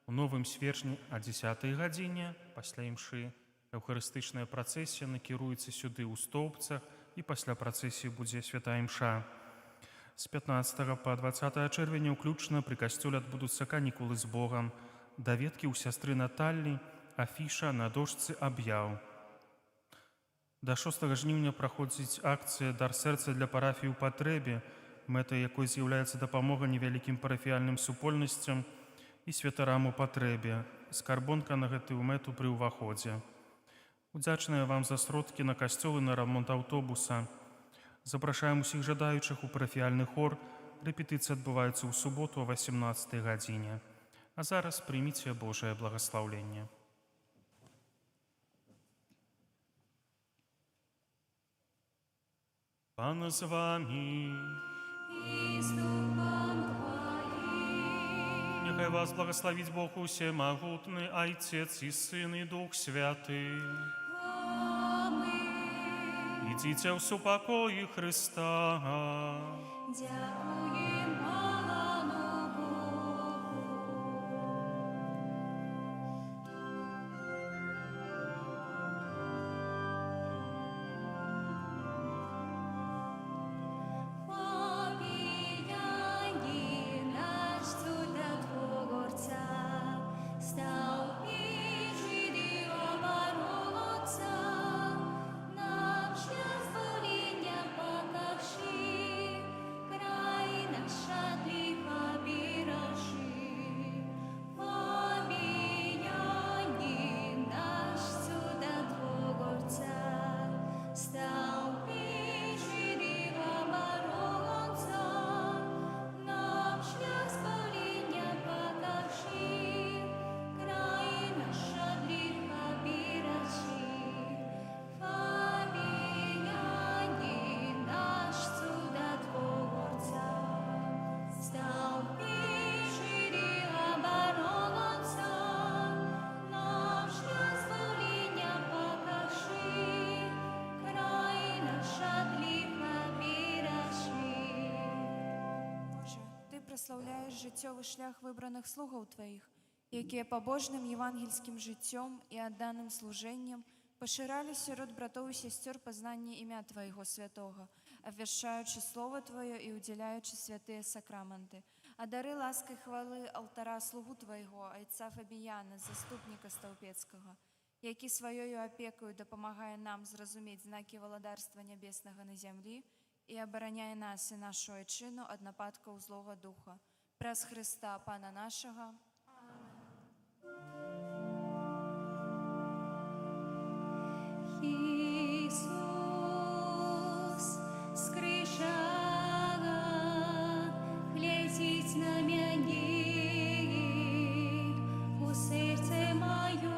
у новым свержне о 10 године, после мши эўхарыстычная працэсія накіруецца сюды ў столбцах, і пасля працэсіі будзе святая мша. З 15 по 20 чэрвеня ўключна пры касцёле адбудуцца канікулы з Богам, даведкі ў сястры Наталлі, афіша на дошцы аб'яў. Да 6 жніўня праходзіць акцыя «Дар сэрца для парафіі ў патрэбе», мэтай якой з'яўляецца дапамога невялікім парафіяльным супольнасцям і святарам у патрэбе. Скарбонка на гэтую мэту пры ўваходзе. Удзячныя вам за сродкі на касцёл і на рамонт аўтобуса. Запрашаем усіх жадаючых у парафіяльны хор. Рэпетыцыі адбываюцца ў суботу о 18 гадзіне. А зараз прыміце Божае благаслаўленне. Пан з вами. Нехай вас благословить Бог усемогутный, Отец и Сын и Дух Святый. Идите в супокои Христа. Дякуємо Пану Богу. Побіяні наш чудотворця, став піжити оборонця, нам шлях збавлення покажи, край наш шатлив обережи. Побіяні наш чудотворця, став піжити оборонця, нам шлях збавлення покажи, край наш шатлив обережи. Побіяні наш чудотворця, став піжити оборонця, нам шлях збавлення покажи, край наш шатлив обережи. Боже, Ти прославляєш життєвий шлях вибраних слугов Твоїх, які побожним євангельським життям і відданим служенням поширали серед братов і сестер познання ім'я Твоєго святого, обвіщаючи Слово Твоє і уділяючи святые сакраменти. А дари ласки хвали алтара слугу Твоєго, Отця Фабіяна, заступника Стовпецького, який своєю опекою допомагає нам зрозуміти знаки володарства небесного на землі і обороняє нас і нашу отчину від нападків злого духа. Праз Христа, Пана нашого. Ісус, скрижала, глядіть на мене, у серце моє,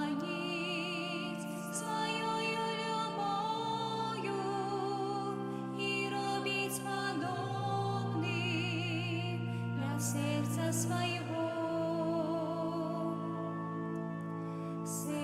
раніть своєю любов'ю, Своего. Сын